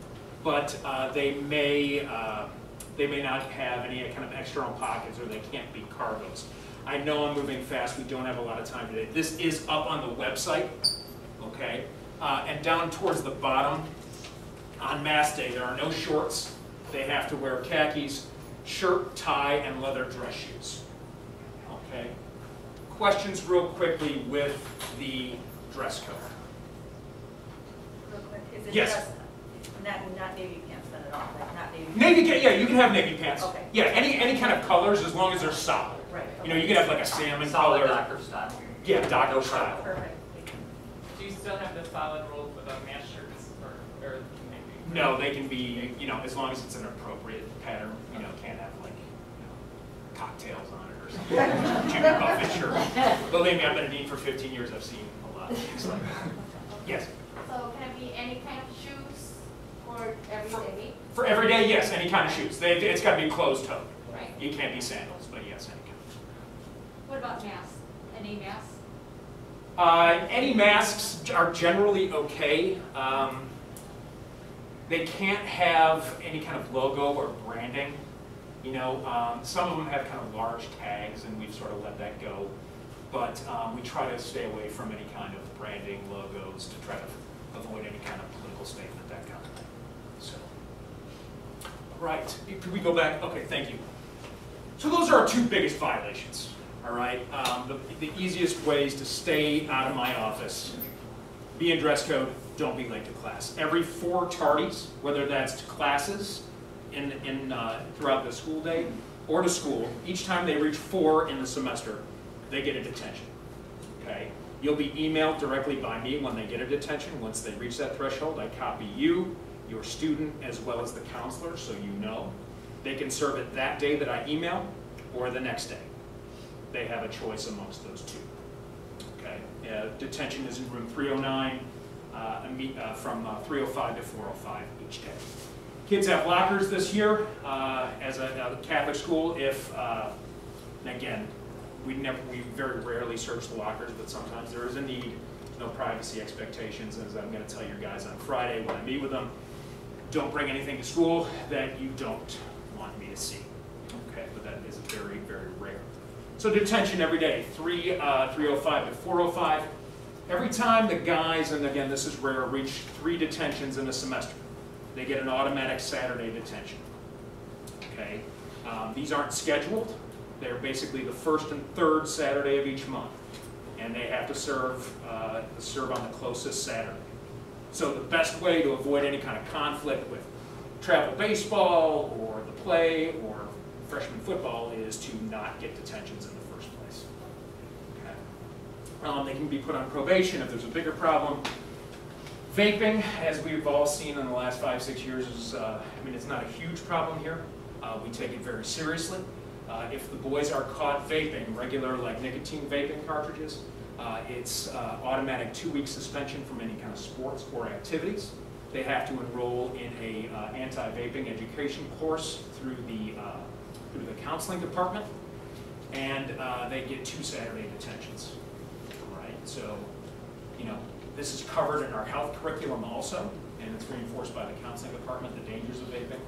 but they may not have any kind of external pockets, or they can't be cargos. I know I'm moving fast. We don't have a lot of time today. This is up on the website, okay? And down towards the bottom, on Mass Day, there are no shorts. They have to wear khakis, shirt, tie, and leather dress shoes. Okay. Questions real quickly with the dress code. Real quick, is it Yes. just not navy pants then at all? Like not navy pants? Yeah, you can have navy pants. Okay. Yeah, any kind of colors as long as they're solid. Right. You know, you can have like a salmon Solid color. Docker style. Yeah, Docker style. Perfect. Do you still have the solid rules with the match shirts or maybe? No, they can be, you know, as long as it's an appropriate pattern. You know, can't have like, you know, cocktails on it or something. Jimmy Buffett shirt. Believe me, I've been a dean for 15 years. I've seen a lot of things like that. Yes. So can it be any kind of shoes for every day? For every day, yes, any kind of shoes. It's got to be closed-toed. Right. You can't be sandals, but yes, any kind. What about masks? Any masks? Any masks are generally okay. They can't have any kind of logo or branding. You know, some of them have kind of large tags, and we've sort of let that go. But we try to stay away from any kind of branding, logos, to try to avoid any kind of political statement, that kind of thing. So, right, could we go back? Okay, thank you. So those are our two biggest violations, all right? The easiest ways to stay out of my office: be in dress code, don't be late to class. Every 4 tardies, whether that's to classes throughout the school day or to school, each time they reach 4 in the semester, they get a detention, okay? You'll be emailed directly by me when they get a detention. Once they reach that threshold, I copy you, your student, as well as the counselor, so you know. They can serve it that day that I email or the next day. They have a choice amongst those two, okay? Detention is in room 309 from 305 to 405 each day. Kids have lockers this year. As a Catholic school, again, we very rarely search the lockers, but sometimes there is a need. No privacy expectations, as I'm going to tell your guys on Friday when I meet with them. Don't bring anything to school that you don't want me to see. Okay, but that is very, very rare. So detention every day, 305 to 405. Every time the guys, and again this is rare, reach 3 detentions in a semester, they get an automatic Saturday detention. Okay, these aren't scheduled. They're basically the 1st and 3rd Saturday of each month, and they have to serve on the closest Saturday. So the best way to avoid any kind of conflict with travel baseball or the play or freshman football is to not get detentions in the first place. Okay. They can be put on probation if there's a bigger problem. Vaping, as we've all seen in the last 5-6 years, is it's not a huge problem here. We take it very seriously. If the boys are caught vaping, regular like nicotine vaping cartridges, it's automatic 2-week suspension from any kind of sports or activities. They have to enroll in a anti-vaping education course through the counseling department, and they get 2 Saturday detentions. Right, so this is covered in our health curriculum also, and it's reinforced by the counseling department, the dangers of vaping.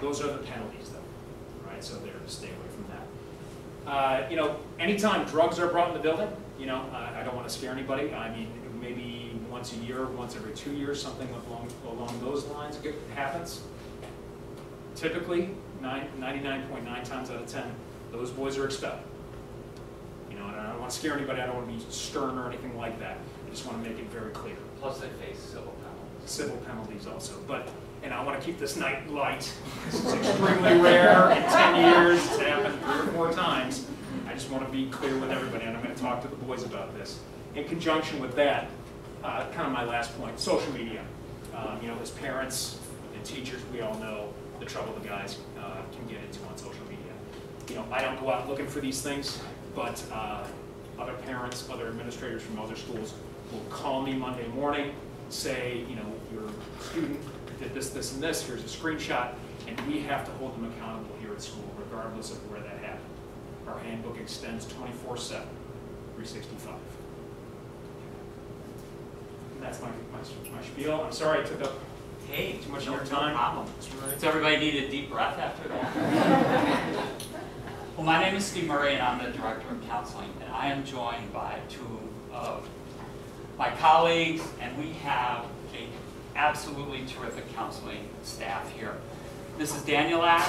Those are the penalties, though. Right, so they're to stay away from that. Anytime drugs are brought in the building, I don't want to scare anybody. I mean, maybe once a year, once every 2 years, something along those lines happens. Typically, 99.9 times out of 10, those boys are expelled. And I don't want to scare anybody. I don't want to be stern or anything like that. I just want to make it very clear. Plus, they face civil penalties. Civil penalties also, and I want to keep this night light. This is extremely rare. In 10 years, it's happened 3 or 4 times. I just want to be clear with everybody, and I'm going to talk to the boys about this. In conjunction with that, kind of my last point, social media. As parents and teachers, we all know the trouble the guys can get into on social media. I don't go out looking for these things, but other parents, other administrators from other schools will call me Monday morning, say, your student did this, this, and this, here's a screenshot, and we have to hold them accountable here at school, regardless of where that happened. Our handbook extends 24/7, 365. And that's my spiel. I'm sorry I took up too much of your time. No problem. Does everybody need a deep breath after that? Well, my name is Steve Murray, and I'm the Director of Counseling, and I am joined by 2 of my colleagues, and we have an absolutely terrific counseling staff here. This is Danielak,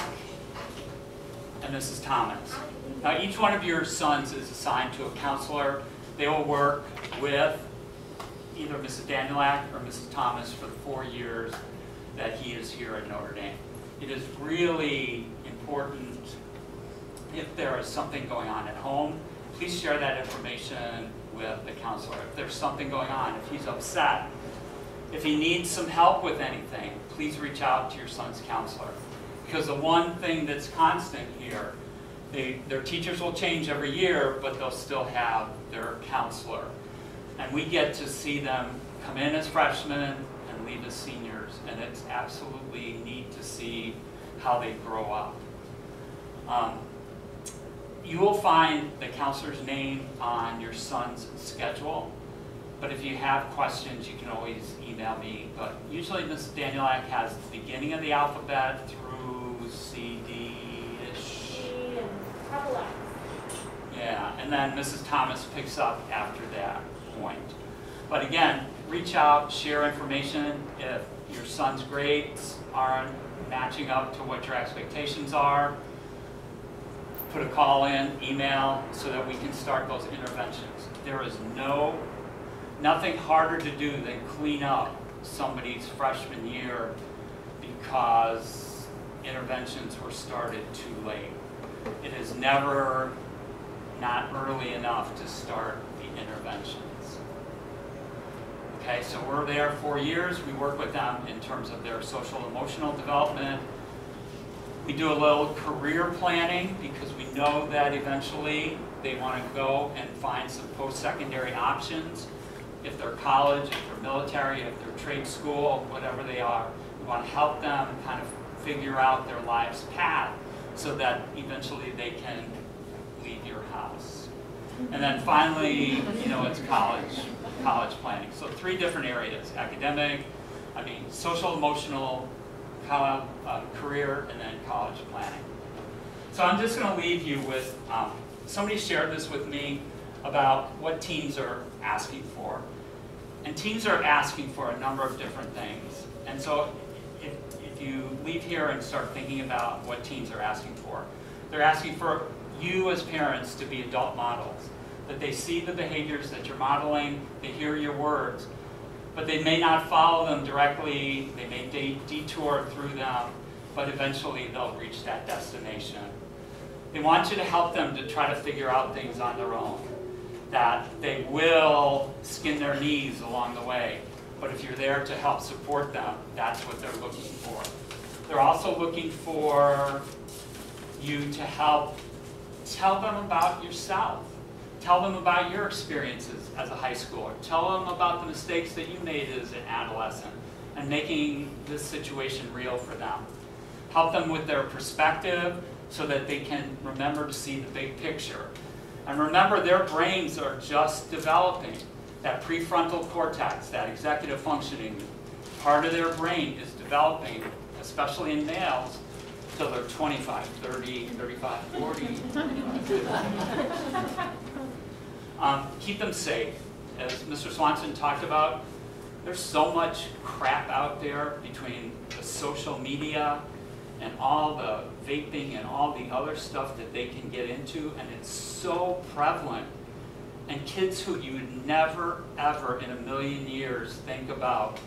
and this is Thomas. Now, each one of your sons is assigned to a counselor. They will work with either Mrs. Danielak or Mrs. Thomas for the 4 years that he is here at Notre Dame. It is really important, if there is something going on at home, please share that information with the counselor. If there's something going on, if he's upset, if he needs some help with anything, please reach out to your son's counselor. Because the one thing that's constant here, their teachers will change every year, but they'll still have their counselor. And we get to see them come in as freshmen and leave as seniors, and it's absolutely neat to see how they grow up. you will find the counselor's name on your son's schedule. But if you have questions, you can always email me. But usually Mrs. Danielak has the beginning of the alphabet through C, D-ish. D and couple X. Yeah, and then Mrs. Thomas picks up after that point. But again, reach out, share information. If your son's grades aren't matching up to what your expectations are, put a call in, email, so that we can start those interventions. There is nothing harder to do than clean up somebody's freshman year because interventions were started too late. It is never not early enough to start the interventions. Okay, so we're there 4 years. We work with them in terms of their social emotional development. We do a little career planning because we know that eventually they want to go and find some post-secondary options. If they're college, if they're military, if they're trade school, whatever they are, we want to help them kind of figure out their life's path so that eventually they can leave your house. And then finally, it's college planning. So 3 different areas: social, emotional, career, and then college planning. So I'm just going to leave you with, somebody shared this with me about what teens are asking for. And teens are asking for a number of different things. And so if you leave here and start thinking about what teens are asking for, they're asking for you as parents to be adult models, that they see the behaviors that you're modeling, they hear your words, but they may not follow them directly, they may detour through them, but eventually they'll reach that destination. They want you to help them to try to figure out things on their own, that they will skin their knees along the way, but if you're there to help support them, that's what they're looking for. They're also looking for you to help tell them about yourself. Tell them about your experiences as a high schooler. Tell them about the mistakes that you made as an adolescent and making this situation real for them. Help them with their perspective so that they can remember to see the big picture. And remember, their brains are just developing. That prefrontal cortex, that executive functioning part of their brain is developing, especially in males, till they're 25, 30, 35, 40. Keep them safe. As Mr. Swanson talked about, there's so much crap out there between the social media and all the vaping and all the other stuff that they can get into, and it's so prevalent. And kids who you would never, ever in a million years think about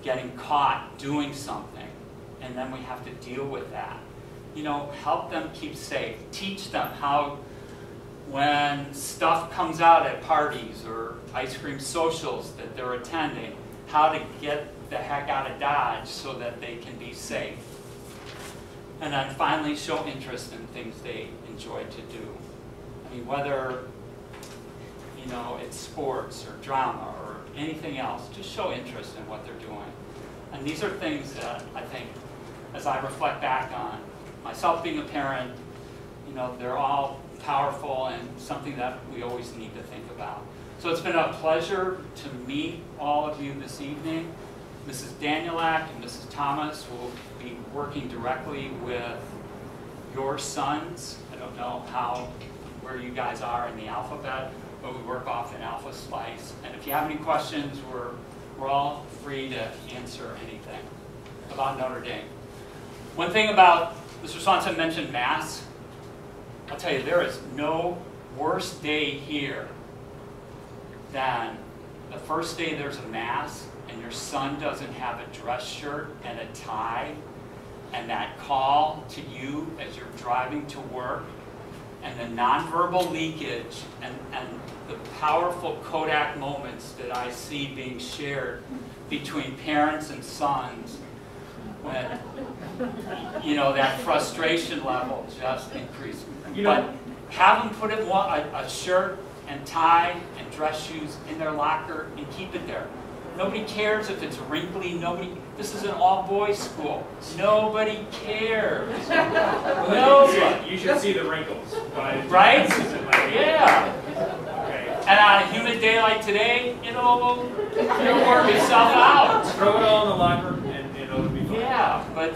getting caught doing something, and then we have to deal with that. Help them keep safe. Teach them how, when stuff comes out at parties or ice cream socials that they're attending, how to get the heck out of Dodge so that they can be safe. And then finally, show interest in things they enjoy to do. Whether it's sports or drama or anything else, just show interest in what they're doing. And these are things that I think, as I reflect back on myself being a parent, they're all powerful and something that we always need to think about. So it's been a pleasure to meet all of you this evening. Mrs. Danielak and Mrs. Thomas will be working directly with your sons. I don't know where you guys are in the alphabet, but we work off an alpha slice. And if you have any questions, we're all free to answer anything about Notre Dame. One thing about, Mr. Swanson mentioned Mass. I'll tell you, there is no worse day here than the first day there's a Mass and your son doesn't have a dress shirt and a tie, and that call to you as you're driving to work, and the nonverbal leakage and the powerful Kodak moments that I see being shared between parents and sons when, that frustration level just increases. But have them put a shirt and tie and dress shoes in their locker and keep it there. Nobody cares if it's wrinkly. This is an all-boys school. Nobody cares. Nobody. You should see the wrinkles. Right? Yeah. Okay. And on a humid day like today, it'll work itself out. Throw it all in the locker and it'll be fine. Yeah, but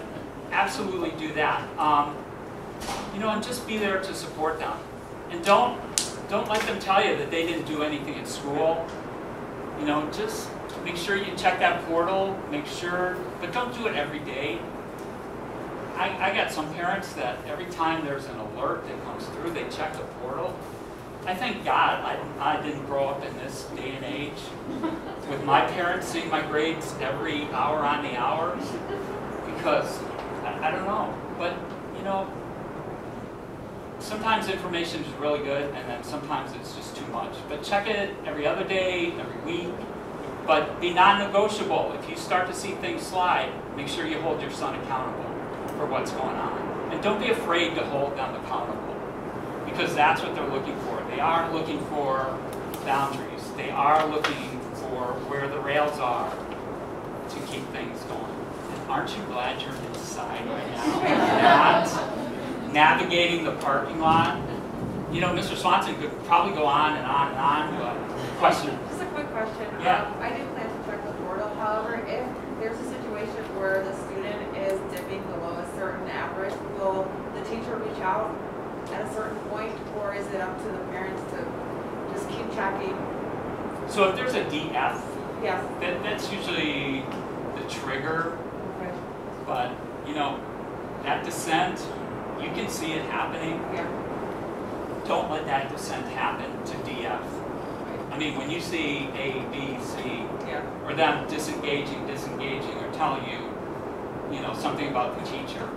absolutely do that. And just be there to support them. And don't let them tell you that they didn't do anything in school. Just make sure you check that portal, but don't do it every day. I got some parents that every time there's an alert that comes through, they check the portal. I thank God I didn't grow up in this day and age with my parents seeing my grades every hour on the hour, because I don't know, but sometimes information is really good, and then sometimes it's just too much. But check it every other day, every week. But be non-negotiable. If you start to see things slide, make sure you hold your son accountable for what's going on. And don't be afraid to hold them accountable, because that's what they're looking for. They are looking for boundaries. They are looking for where the rails are to keep things going. And aren't you glad you're inside right now? Not navigating the parking lot. Mr. Swanson could probably go on and on and on, but question. Just a quick question. Yeah. I do plan to check the portal. However, if there's a situation where the student is dipping below a certain average, will the teacher reach out at a certain point, or is it up to the parents to just keep checking? So if there's a DF, yes, that's usually the trigger. okay. But that descent, you can see it happening. Yeah. Don't let that descent happen to DF. I mean, when you see A, B, C, Yeah. or them disengaging, or telling you, something about the teacher,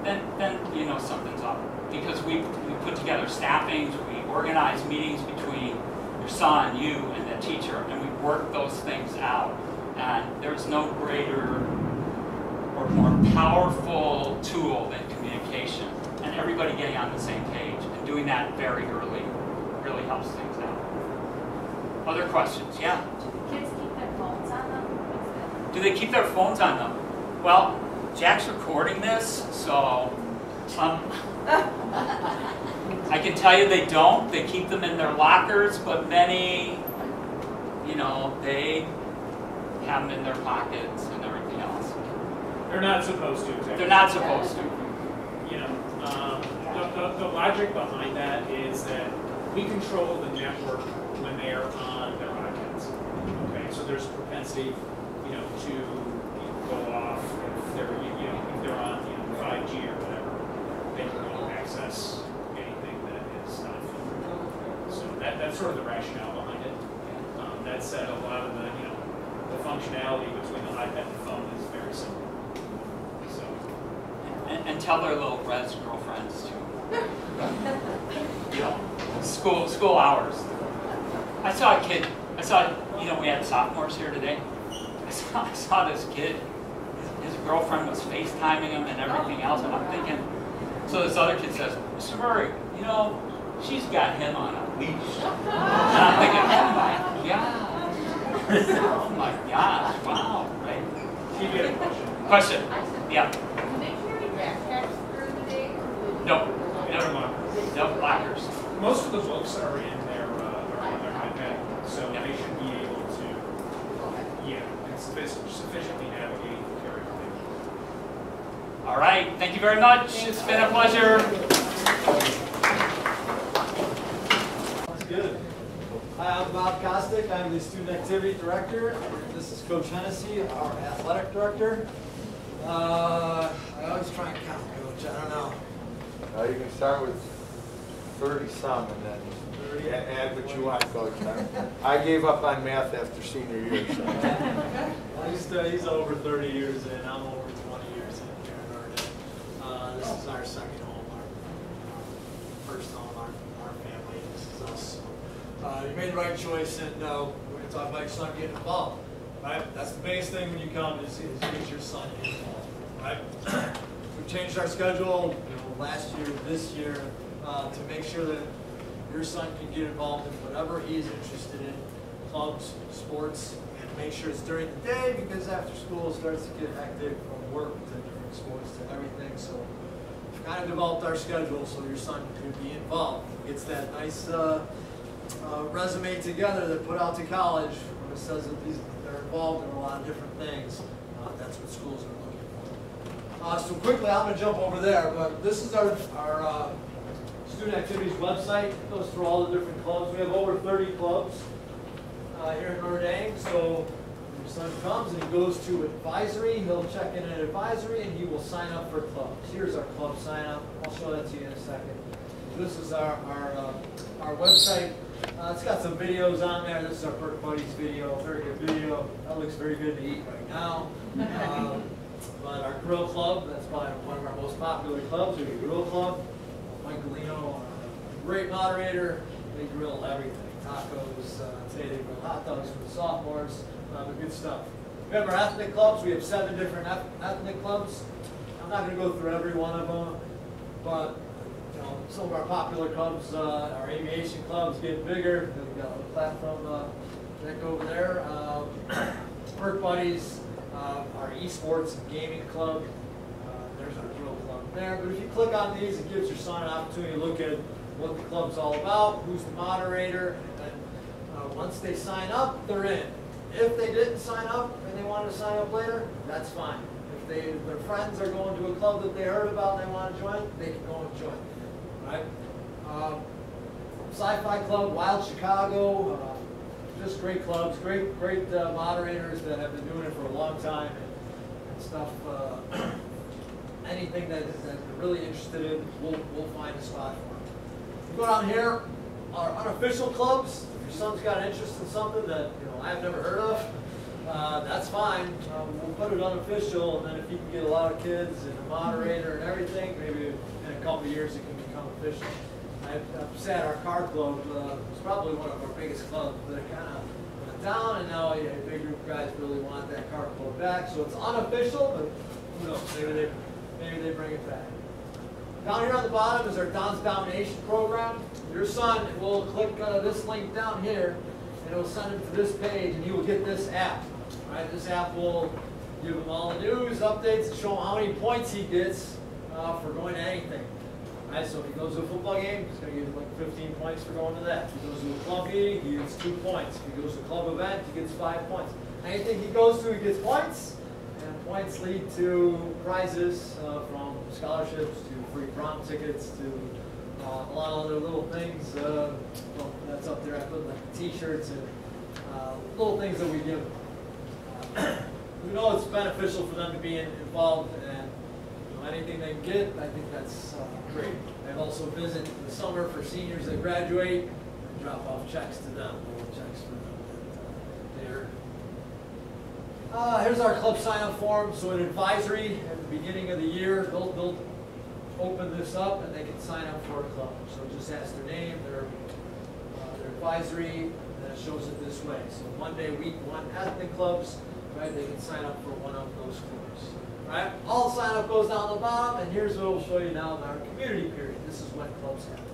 then something's up. Because we put together staffings, we organize meetings between your son, you, and the teacher, and we work those things out. And there's no greater or more powerful tool than communication, and everybody getting on the same page and doing that very early really helps things out. Other questions? Yeah? Do the kids keep their phones on them? Do they keep their phones on them? Well, Jack's recording this, so I can tell you they don't. They keep them in their lockers, but many, they have them in their pockets and everything else. They're not supposed to. Exactly. They're not supposed to. The logic behind that is that we control the network when they are on their iPads. Okay, so there's a propensity, to go off if they're, if they're on 5G or whatever, they can go access anything that is not filtered. So that's sort of the rationale behind it. That said, a lot of the functionality between the iPad and the phone is very similar. So. And tell their little res girlfriends too. School hours. I saw a kid. We had sophomores here today. I saw this kid. His girlfriend was FaceTiming him and everything else, and I'm thinking. So this other kid says, "Mr. Murray, she's got him on a leash." And I'm thinking, "Oh my God." Oh my gosh, wow, right? You get a question. Question, yeah. Do they carry backpacks through the day? No, Never mind. no lockers. Most of the books are in their iPad, so they should be able to, it's sufficiently navigate and carry everything. All right, thank you very much. It's been a pleasure. That's good. Hi, I'm Bob Kostick. I'm the Student Activity Director. This is Coach Hennessy, our Athletic Director. I always try and count, Coach. I don't know. You can start with 30-some and then add what you want, Coach. I gave up on math after senior year. So. He's over 30 years in. I'm over 20 years in here in Oregon. This is our second home, our first home, our family. This is us. So, you made the right choice, and we're going to talk about your son getting involved. Right? That's the biggest thing when you come is get your son involved. Right? We've changed our schedule, last year, this year, to make sure that your son can get involved in whatever he is interested in, clubs, sports, make sure it's during the day because after school starts to get hectic from work to different sports to everything. So we've kind of developed our schedule so your son could be involved. Gets that nice resume together that put out to college where it says that they're involved in a lot of different things. That's what schools are looking for. So quickly, I'm going to jump over there, but this is our student activities website. It goes through all the different clubs. We have over 30 clubs here in Notre Dame. So when your son comes and he goes to advisory, he'll check in at advisory and he will sign up for clubs. Here's our club sign up. I'll show that to you in a second. This is our website. It's got some videos on there. This is our Perk Buddies video, very good video. That looks very good to eat right now. But our grill club, that's probably one of our most popular clubs. We have a grill club. Mike Galino, great moderator. They grill everything. Tacos, today they grill hot dogs for the sophomores. The good stuff. We have our ethnic clubs. We have 7 different ethnic clubs. I'm not going to go through every one of them, but some of our popular clubs, our aviation club's getting bigger. We've got a platform deck over there. Perk Buddies, our esports and gaming club. There's our grill club there. But if you click on these, it gives your son an opportunity to look at what the club's all about, who's the moderator, and then once they sign up, they're in. If they didn't sign up and they wanted to sign up later, that's fine. If their friends are going to a club that they heard about and they want to join, they can go and join. Right? Sci-Fi Club, Wild Chicago, just great clubs, great moderators that have been doing it for a long time and stuff. Anything that they're really interested in, we'll find a spot for them. We go down here, our unofficial clubs. If your son's got an interest in something that I've never heard of, that's fine. We'll put it unofficial, and then if you can get a lot of kids and a moderator and everything, maybe in a couple of years it can become official. I've sat our car club. It's probably one of our biggest clubs, but it kind of went down, and now a big group of guys really want that car club back. So it's unofficial, but who knows? Maybe they bring it back. Down here on the bottom is our Don's Domination program. Your son will click this link down here, and it will send him to this page, and he will get this app. Right? This app will give him all the news, updates, and show him how many points he gets for going to anything. Right? So if he goes to a football game, he's going to get like 15 points for going to that. If he goes to a club meeting, he gets 2 points. If he goes to a club event, he gets 5 points. Anything he goes to, he gets points, and points lead to prizes from scholarships to free prom tickets to a lot of other little things. Well, that's up there. I put like T-shirts and little things that we give them. We know it's beneficial for them to be involved, and anything they can get, I think that's great. I've also visited in the summer for seniors that graduate and drop off checks to them, little checks for them that they earn. Here's our club sign-up form. So an advisory at the beginning of the year, they'll open this up and they can sign up for a club. So just ask their name, their advisory, and then it shows it this way. So Monday, week 1, ethnic clubs, right? They can sign up for one of those clubs. Right? All sign up goes down the bottom, and here's what we'll show you now in our community period. This is when clubs happen.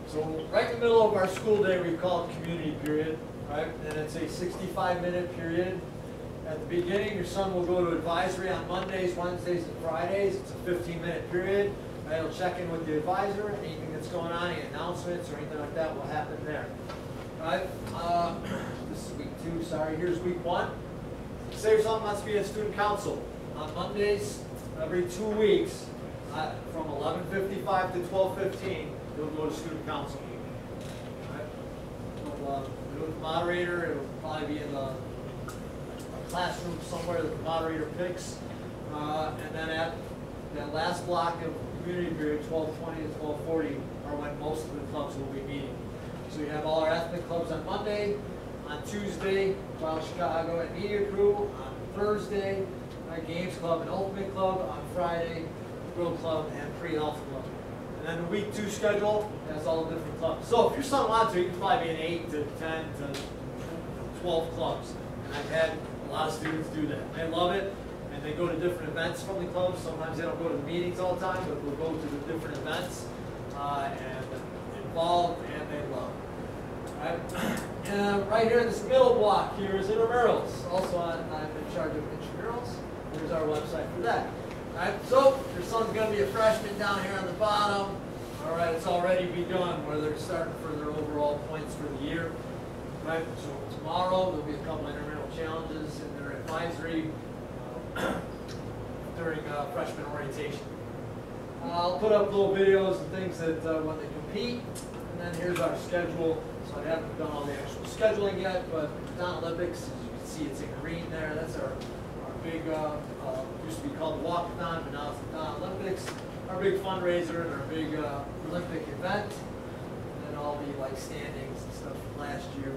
So right in the middle of our school day, we call it community period, right? And it's a 65-minute period. At the beginning, your son will go to advisory on Mondays, Wednesdays, and Fridays. It's a 15-minute period. Right? He'll check in with the advisor. Anything that's going on, any announcements or anything like that will happen there. Right? This is week 2, sorry. Here's week 1. Say your son wants to be a student council. On Mondays, every 2 weeks, from 11:55 to 12:15, he'll go to student council. Right? He'll be with the moderator. It'll probably be in a classroom somewhere that the moderator picks. And then at that last block of community period, 12:20 to 12:40, are when most of the clubs will be meeting. So we have all our ethnic clubs on Monday. On Tuesday, Wild Chicago and Media Crew. On Thursday, our Games Club and Ultimate Club. On Friday, Grill Club and Pre-Health Club. And then the week 2 schedule has all the different clubs. So if your son wants to, he can probably be in 8 to 10 to 12 clubs. And I've had a lot of students do that. They love it, and they go to different events from the clubs. Sometimes they don't go to the meetings all the time, but they'll go to the different events and involved, and they love it. Right here in this middle block here is intramurals. Also, I'm in charge of intramurals. Here's our website for that. Alright, so your son's going to be a freshman down here on the bottom. Alright, it's already begun where they're starting for their overall points for the year. Right, so tomorrow there'll be a couple intramural challenges in their advisory during freshman orientation. I'll put up little videos and things that when they compete, and then here's our schedule. So I haven't done all the actual scheduling yet, but Don Olympics, as you can see, it's in green there. That's our big, used to be called the Walkathon, but now it's the Don Olympics. Our big fundraiser and our big Olympic event, and then all the like standings and stuff from last year.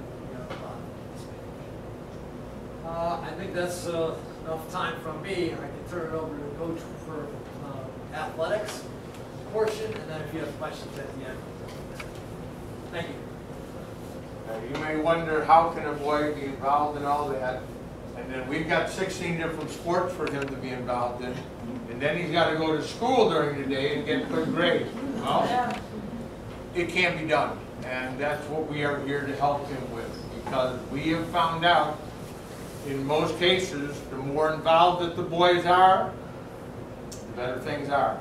I think that's enough time from me. I can turn it over to the coach for athletics portion, and then if you have questions at the end. Thank you. You may wonder, how can a boy be involved in all that? And then we've got 16 different sports for him to be involved in. And then he's got to go to school during the day and get good grades. Well, it can be done. And that's what we are here to help him with. Because we have found out, in most cases, the more involved that the boys are, the better things are.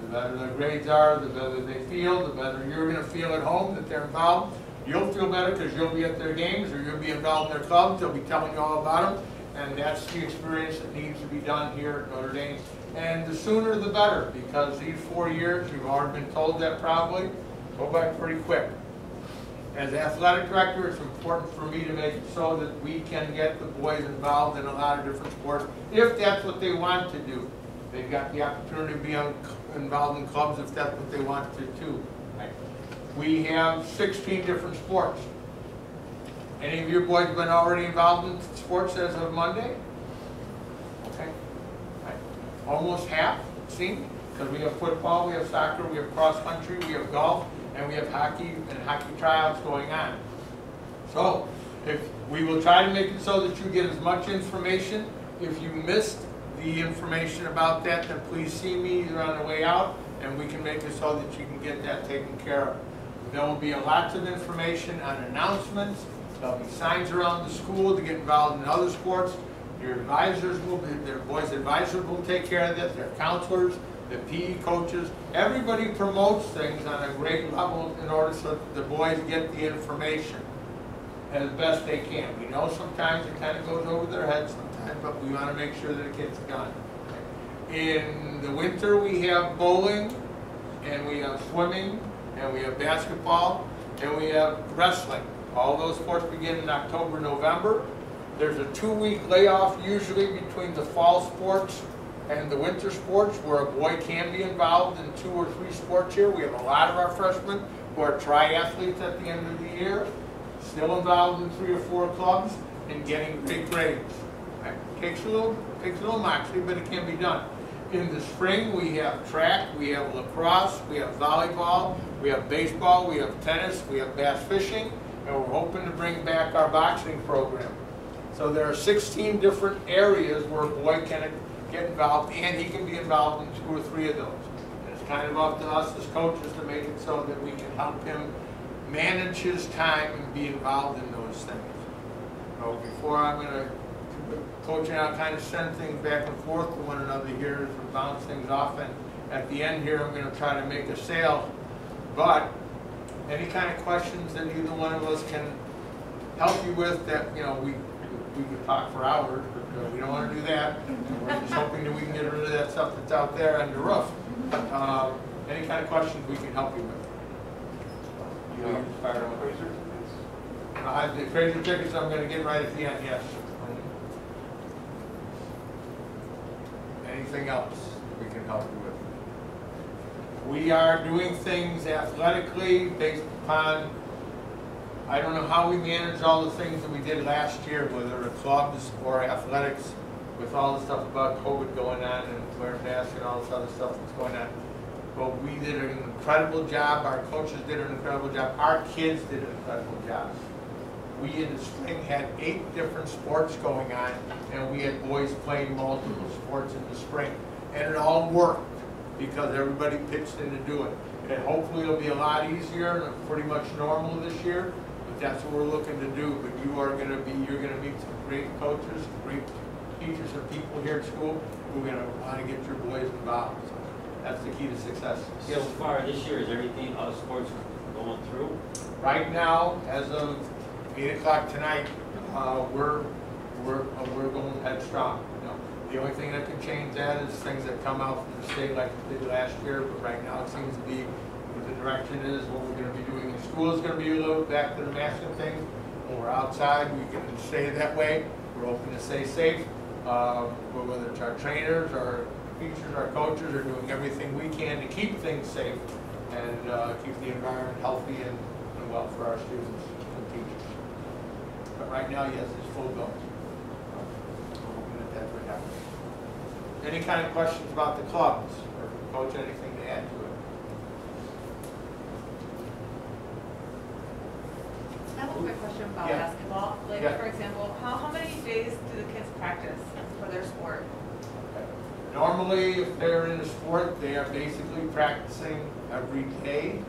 The better their grades are, the better they feel, the better you're going to feel at home that they're involved. You'll feel better because you'll be at their games or you'll be involved in their clubs. They'll be telling you all about them. And that's the experience that needs to be done here at Notre Dame. And the sooner the better, because these 4 years, you've already been told that probably, go by pretty quick. As athletic director, it's important for me to make it so that we can get the boys involved in a lot of different sports, if that's what they want to do. They've got the opportunity to be involved in clubs if that's what they want to too. We have 16 different sports. Any of your boys been already involved in sports as of Monday? Okay. Right. Almost half, it seems, because we have football, we have soccer, we have cross country, we have golf, and we have hockey and hockey tryouts going on. So, if we will try to make it so that you get as much information. If you missed the information about that, then please see me either on the way out, and we can make it so that you can get that taken care of. There will be lots of information on announcements. There'll be signs around the school to get involved in other sports. Your advisors will be, their boys' advisors will take care of that, their counselors, the PE coaches. Everybody promotes things on a great level in order so that the boys get the information as best they can. We know sometimes it kind of goes over their heads sometimes, but we want to make sure that it gets done. In the winter we have bowling, and we have swimming, and we have basketball, and we have wrestling. All those sports begin in October, November. There's a 2-week layoff usually between the fall sports and the winter sports where a boy can be involved in 2 or 3 sports here. We have a lot of our freshmen who are triathletes at the end of the year, still involved in 3 or 4 clubs and getting big grades. It takes a little moxie, but it can be done. In the spring, we have track, we have lacrosse, we have volleyball, we have baseball, we have tennis, we have bass fishing, and we're hoping to bring back our boxing program. So there are 16 different areas where a boy can get involved, and he can be involved in 2 or 3 of those. And it's kind of up to us as coaches to make it so that we can help him manage his time and be involved in those things. So before I'm going to coach and I'll kind of send things back and forth to one another here to bounce things off, and at the end here I'm going to try to make a sale. But any kind of questions that either one of us can help you with that, you know, we could talk for hours, but we don't want to do that. We're just hoping that we can get rid of that stuff that's out there on the roof. Any kind of questions we can help you with. You know, fire on Fraser tickets? The Fraser tickets I'm going to get right at the end, yes. Anything else we can help you with? We are doing things athletically based upon, I don't know how we managed all the things that we did last year, whether the clubs or athletics, with all the stuff about COVID going on and wearing masks and all this other stuff that's going on. But we did an incredible job, our coaches did an incredible job, our kids did an incredible job. We in the spring had 8 different sports going on, and we had boys playing multiple sports in the spring. And it all worked because everybody pitched in to do it. And hopefully it'll be a lot easier and pretty much normal this year. But that's what we're looking to do. But you're gonna meet some great coaches, great teachers and people here at school who are gonna want to get your boys involved. So that's the key to success. So far this year, is everything, all the sports going through? Right now, as of 8 o'clock tonight, we're going headstrong. You know, the only thing that can change that is things that come out from the state like we did last year. But right now, it seems to be what the direction is. What we're going to be doing in school is going to be a little back to the masking thing. When we're outside, we can stay that way. We're hoping to stay safe. But whether it's our trainers, our teachers, our coaches are doing everything we can to keep things safe and keep the environment healthy and well for our students and teachers. But right now, yes, it's full go. Hoping that that's what happens. Any kind of questions about the clubs or coach, anything to add to it? I have a quick question about Yeah. basketball. Like, Yeah. for example, how many days do the kids practice for their sport? Normally, if they're in a sport, they are basically practicing every day.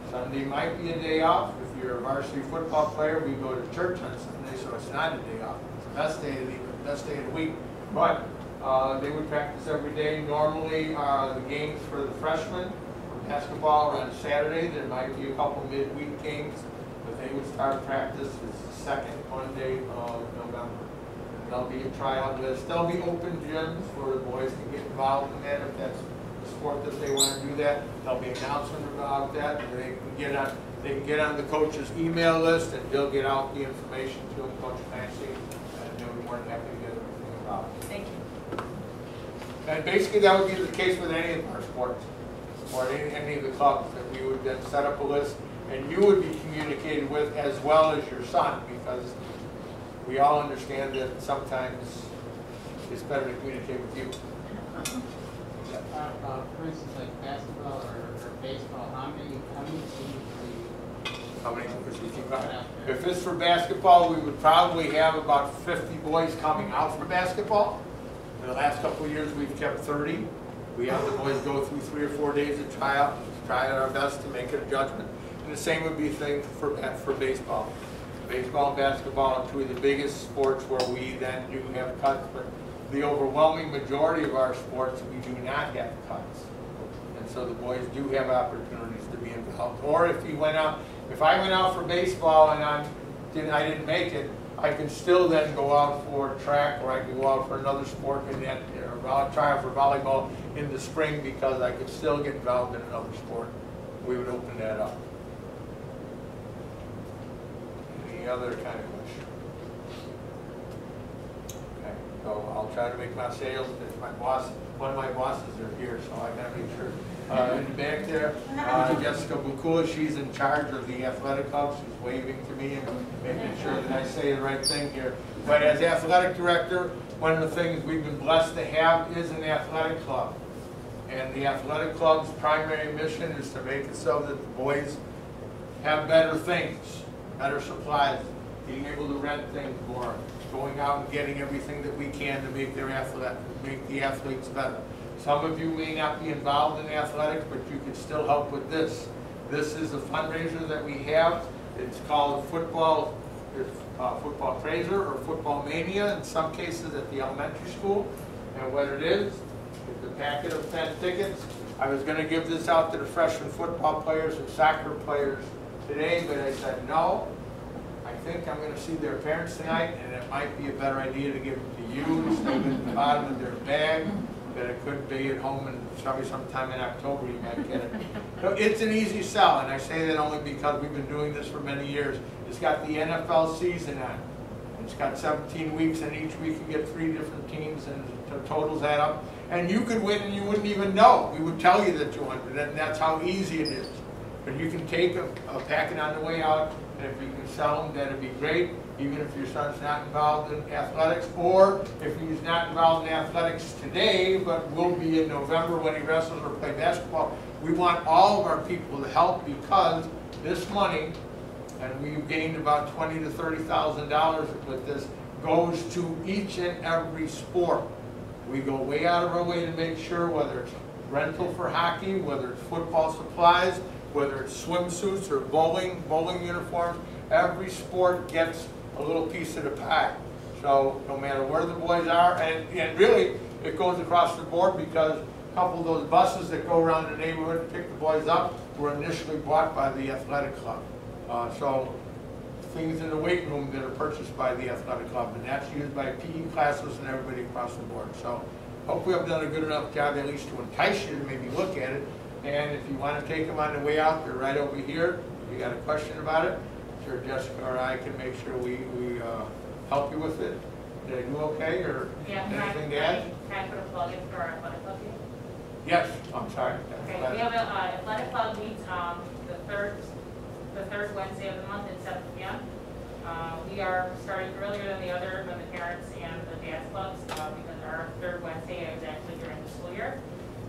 Sunday might be a day off. If you're a varsity football player, we go to church on Sunday, so it's not a day off. It's the best day of the week. But they would practice every day. Normally, the games for the freshmen, for basketball, are on Saturday. There might be a couple midweek games, but they would start practice the second Monday of November. There'll be a tryout list. There'll be open gyms where the boys can get involved in that if that's the sport that they want to do that. There'll be an announcement about that. They can get on the coach's email list, and he'll get out the information to them, Coach Clancy, and they'll be more than happy to get everything involved. Thank you. And basically, that would be the case with any of our sports or any of the clubs, that we would then set up a list, and you would be communicated with as well as your son, because we all understand that sometimes it's better to communicate with you. For instance, like basketball or baseball, how many teams do you? How many teams do you keep on? If it's for basketball, we would probably have about 50 boys coming out for basketball. In the last couple of years, we've kept 30. We have the boys go through 3 or 4 days of tryout, try our best to make a judgment. And the same would be the thing for baseball. Baseball and basketball are two of the biggest sports where we then do have cuts, but the overwhelming majority of our sports, we do not have cuts. And so the boys do have opportunities to be involved. Or if I went out for baseball and I didn't make it, I can still then go out for track, or I can go out for another sport in that, or try out for volleyball in the spring, because I could still get involved in another sport. We would open that up. Any other kind of question? Okay, so I'll try to make my sales. One of my bosses are here, so I gotta make sure. In the back there, Jessica Bukula, she's in charge of the athletic club. She's waving to me and making sure that I say the right thing here. But as athletic director, one of the things we've been blessed to have is an athletic club. And the athletic club's primary mission is to make it so that the boys have better things, better supplies, being able to rent things more, going out and getting everything that we can to make the athletes better. Some of you may not be involved in athletics, but you can still help with this. This is a fundraiser that we have. It's called Football Crazer or Football Mania in some cases at the elementary school. And what it is a packet of 10 tickets. I was going to give this out to the freshman football players and soccer players today, but I said no. I think I'm going to see their parents tonight, and it might be a better idea to give them to you, stick it in the bottom of their bag, that it could be at home, and probably sometime in October you might get it. So it's an easy sell, and I say that only because we've been doing this for many years. It's got the NFL season on it. It's got 17 weeks, and each week you get 3 different teams, and the totals add up. And you could win, and you wouldn't even know. We would tell you that you won, and that's how easy it is. But you can take a packet on the way out, and if you can sell them, that'd be great, even if your son's not involved in athletics, or if he's not involved in athletics today, but will be in November when he wrestles or plays basketball. We want all of our people to help, because this money, and we've gained about $20,000 to $30,000 with this, goes to each and every sport. We go way out of our way to make sure, whether it's rental for hockey, whether it's football supplies, whether it's swimsuits or bowling uniforms. Every sport gets a little piece of the pie. So no matter where the boys are, and really it goes across the board, because a couple of those buses that go around the neighborhood to pick the boys up were initially bought by the athletic club. So things in the weight room that are purchased by the athletic club, and that's used by PE classes and everybody across the board. So hopefully I've done a good enough job at least to entice you to maybe look at it. And if you want to take them on the way out, they're right over here. If you got a question about it, sure Jessica or I can make sure we help you with it. Did I do okay, or anything to add? Can I put a plug in for our athletic club here? Yes, I'm sorry. Okay, we have an athletic club meets the third Wednesday of the month at 7 p.m. We are starting earlier than the parents and the dance clubs, because our third Wednesday is actually during the school year.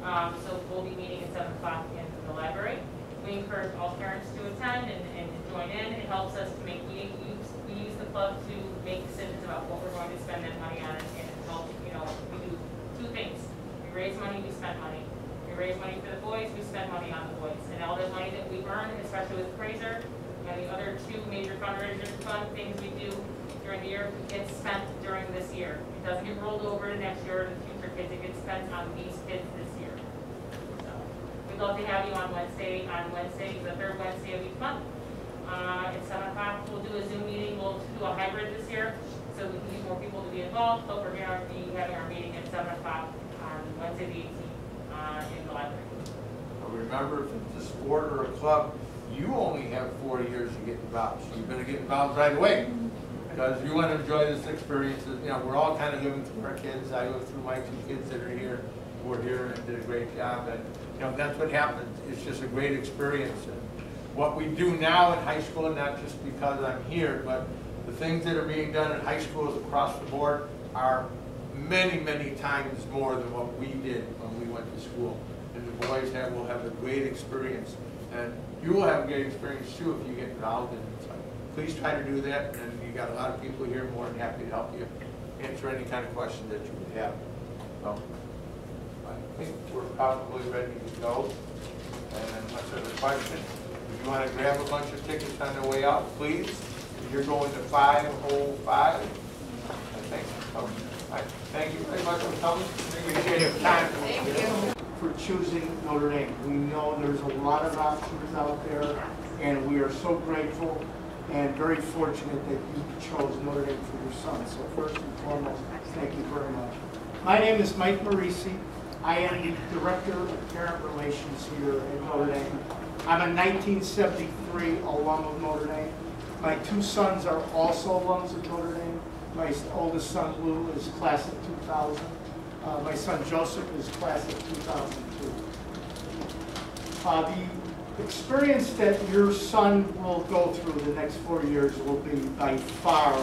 So we'll be meeting at 7 o'clock in the library. We encourage all parents to attend and to join in. It helps us to we use the club to make decisions about what we're going to spend that money on, and it helps, we do two things. We raise money, we spend money. We raise money for the boys, we spend money on the boys. And all the money that we earn, especially with Fraser and the other two major fundraisers, fun things we do during the year, gets spent during this year. It doesn't get rolled over to next year or to future kids. It gets spent on these kids this year. So we'd love to have you on Wednesday, the third Wednesday of each month. At 7 o'clock, we'll do a Zoom meeting. We'll do a hybrid this year, so we can get more people to be involved. But we're going to be having our meeting at 7 o'clock on Wednesday the 18th in the library. Remember, if it's a sport or a club, you only have 4 years to get involved. So you better get involved right away, because you want to enjoy this experience. We're all kind of living through our kids. I lived through my two kids that are here, who are here and did a great job. And that's what happens. It's just a great experience. And what we do now in high school, and not just because I'm here, but the things that are being done in high schools across the board are many, many times more than what we did when we went to school. And the boys will have a great experience. And you will have a great experience too if you get involved in it. So please try to do that. And you got a lot of people here more than happy to help you answer any kind of question that you would have. So I think we're probably ready to go. And unless there's a question, if you want to grab a bunch of tickets on the way out, please. You're going to 505, I think. Thank you very much for coming. Appreciate your time. Thank you for choosing Notre Dame. We know there's a lot of options out there, and we are so grateful and very fortunate that you chose Notre Dame for your son. So first and foremost, thank you very much. My name is Mike Marisi. I am the Director of Parent Relations here at Notre Dame. I'm a 1973 alum of Notre Dame. My two sons are also alums of Notre Dame. My oldest son, Lou, is class of 2000. My son, Joseph, is class of 2002. The experience that your son will go through the next 4 years will be by far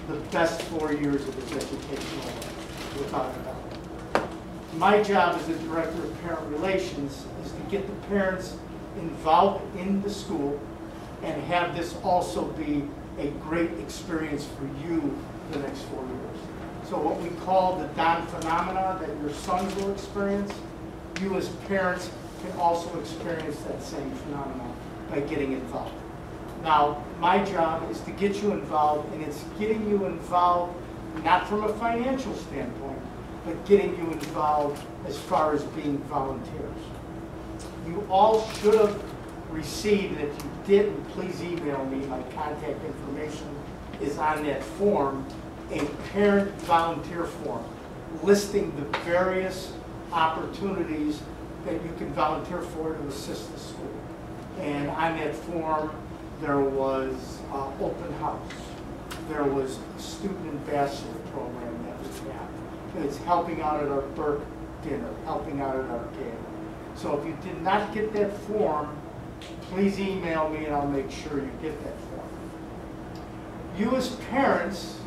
the best 4 years of his educational life, without a doubt. My job as a Director of Parent Relations is to get the parents involved in the school and have this also be a great experience for you the next 4 years. So what we call the Don phenomena that your sons will experience, you as parents can also experience that same phenomenon by getting involved. Now, my job is to get you involved, and it's getting you involved not from a financial standpoint, but getting you involved as far as being volunteers. You all should have received, and if you didn't, please email me. My contact information is on that form, a parent volunteer form listing the various opportunities that you can volunteer for to assist the school. And on that form, there was open house. There was a student ambassador program that we have. It's helping out at our Burke dinner, helping out at our gala. So if you did not get that form, please email me and I'll make sure you get that form. You as parents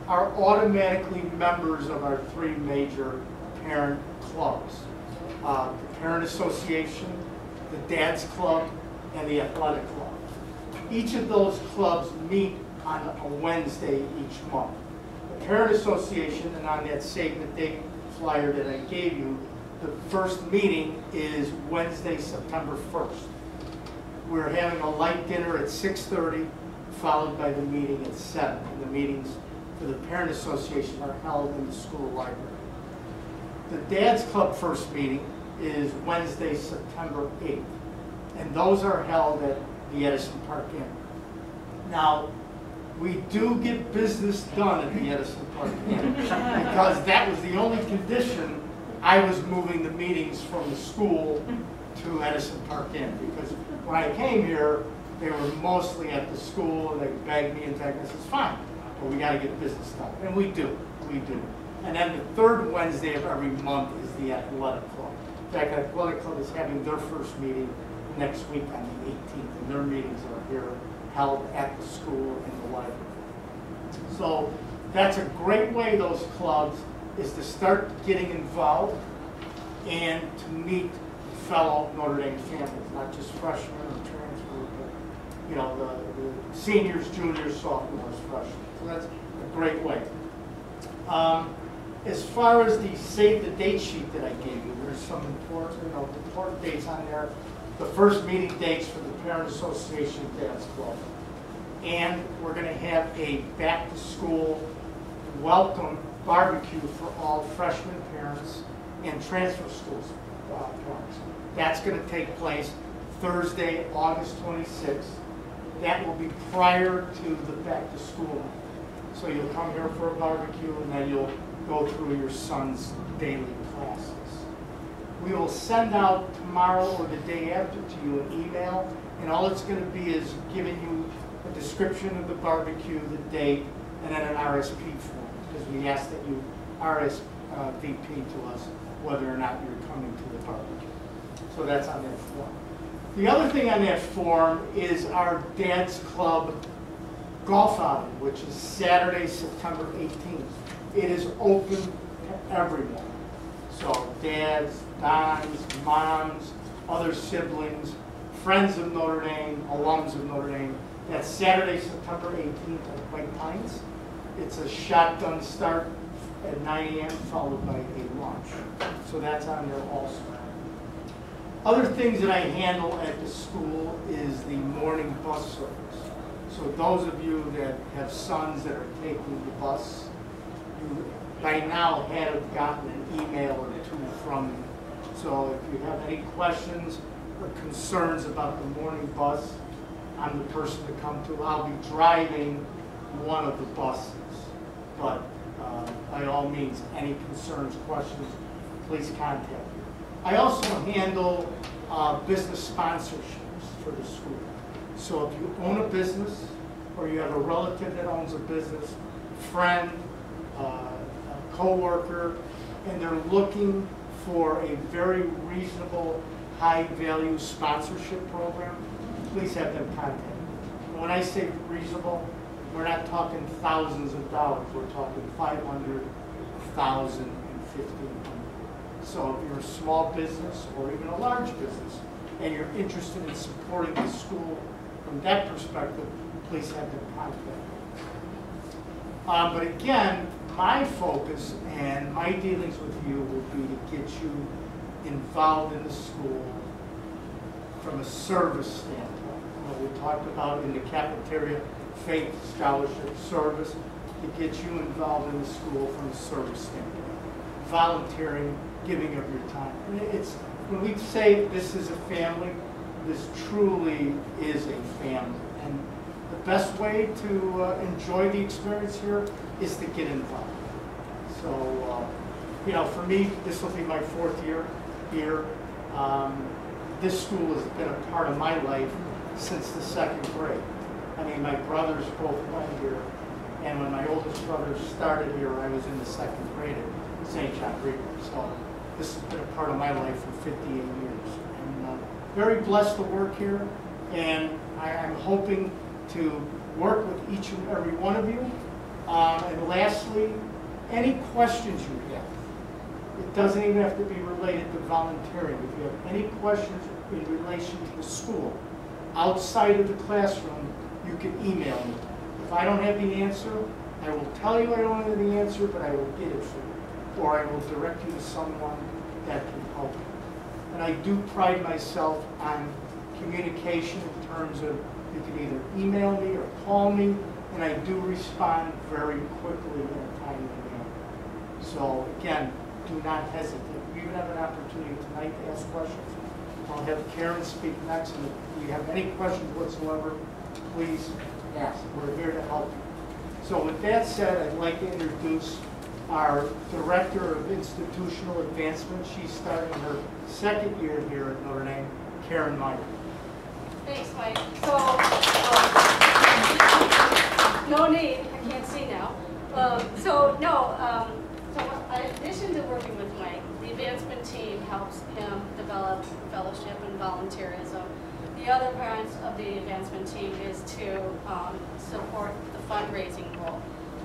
are automatically members of our three major parent clubs. The Parent Association, the Dad's Club, and the Athletic Club. Each of those clubs meet on a Wednesday each month. The Parent Association, and on that save the date flyer that I gave you, the first meeting is Wednesday, September 1st. We're having a light dinner at 6:30, followed by the meeting at 7. And the meetings for the Parent Association are held in the school library. The Dad's Club first meeting is Wednesday, September 8th. And those are held at the Edison Park Inn. Now, we do get business done at the Edison Park Inn because that was the only condition I was moving the meetings from the school to Edison Park Inn. Because when I came here, they were mostly at the school, and they begged me and begged me. I said, it's fine, but we got to get business done. And we do. And then the third Wednesday of every month is the Athletic Club. In fact, the Athletic Club is having their first meeting next week on the 18th, and their meetings are here held at the school in the library. So that's a great way, those clubs, is to start getting involved and to meet fellow Notre Dame families, not just freshmen or transfer, but you know, the seniors, juniors, sophomores, freshmen. So that's a great way. As far as the save the date sheet that I gave you, there's some important dates on there. The first meeting dates for the Parent Association Dad's Club. And we're going to have a back-to-school welcome barbecue for all freshman parents and transfer schools parents. That's going to take place Thursday, August 26th. That will be prior to the back-to-school. So you'll come here for a barbecue, and then you'll go through your son's daily classes. We will send out tomorrow or the day after to you an email, and all it's going to be is giving you a description of the barbecue, the date, and then an RSP form, because we ask that you RSVP to us whether or not you're coming to the barbecue. So that's on that form. The other thing on that form is our Dad's Club golf outing, which is Saturday, September 18th. It is open to everyone. So dads, dons, moms, other siblings, friends of Notre Dame, alums of Notre Dame. That's Saturday, September 18th at White Pines. It's a shotgun start at 9 a.m. followed by a lunch. So that's on there also. Other things that I handle at the school is the morning bus service. So those of you that have sons that are taking the bus, you by now have gotten an email or two from me. So if you have any questions or concerns about the morning bus, I'm the person to come to. I'll be driving one of the buses. But by all means, any concerns, questions, please contact me. I also handle business sponsorships for the school. So if you own a business, or you have a relative that owns a business, friend, a co-worker, and they're looking for a very reasonable, high-value sponsorship program, please have them contact me. When I say reasonable, we're not talking thousands of dollars. We're talking $500, $1,000, and $1,500. So if you're a small business or even a large business, and you're interested in supporting the school from that perspective, please have them contact me. But again, my focus and my dealings with you will be to get you involved in the school from a service standpoint. You know, we talked about in the cafeteria, faith, scholarship, service, to get you involved in the school from a service standpoint. Volunteering, giving of your time. And it's, when we say this is a family, this truly is a family. And the best way to enjoy the experience here is to get involved. So, you know, for me, this will be my 4th year here. This school has been a part of my life since the 2nd grade. I mean, my brothers both went here, and when my oldest brother started here, I was in the 2nd grade at St. John Reader. So this has been a part of my life for 58 years. I'm very blessed to work here, and I'm hoping to work with each and every one of you. And lastly, any questions you have, it doesn't even have to be related to volunteering. If you have any questions in relation to the school, outside of the classroom, you can email me. If I don't have the answer, I will tell you I don't have the answer, but I will get it for you. Or I will direct you to someone that can help you. And I do pride myself on communication in terms of you can either email me or call me, and I do respond very quickly in a timely manner. So again, do not hesitate. We even have an opportunity tonight to ask questions. I'll have Karen speak next, and if you have any questions whatsoever, please ask. We're here to help you. So with that said, I'd like to introduce our Director of Institutional Advancement. She's starting her second year here at Notre Dame, Karen Meyer. Thanks, Mike. So, no need, I can't see now. So in addition to working with Mike, the advancement team helps him develop fellowship and volunteerism. The other part of the advancement team is to support the fundraising goal.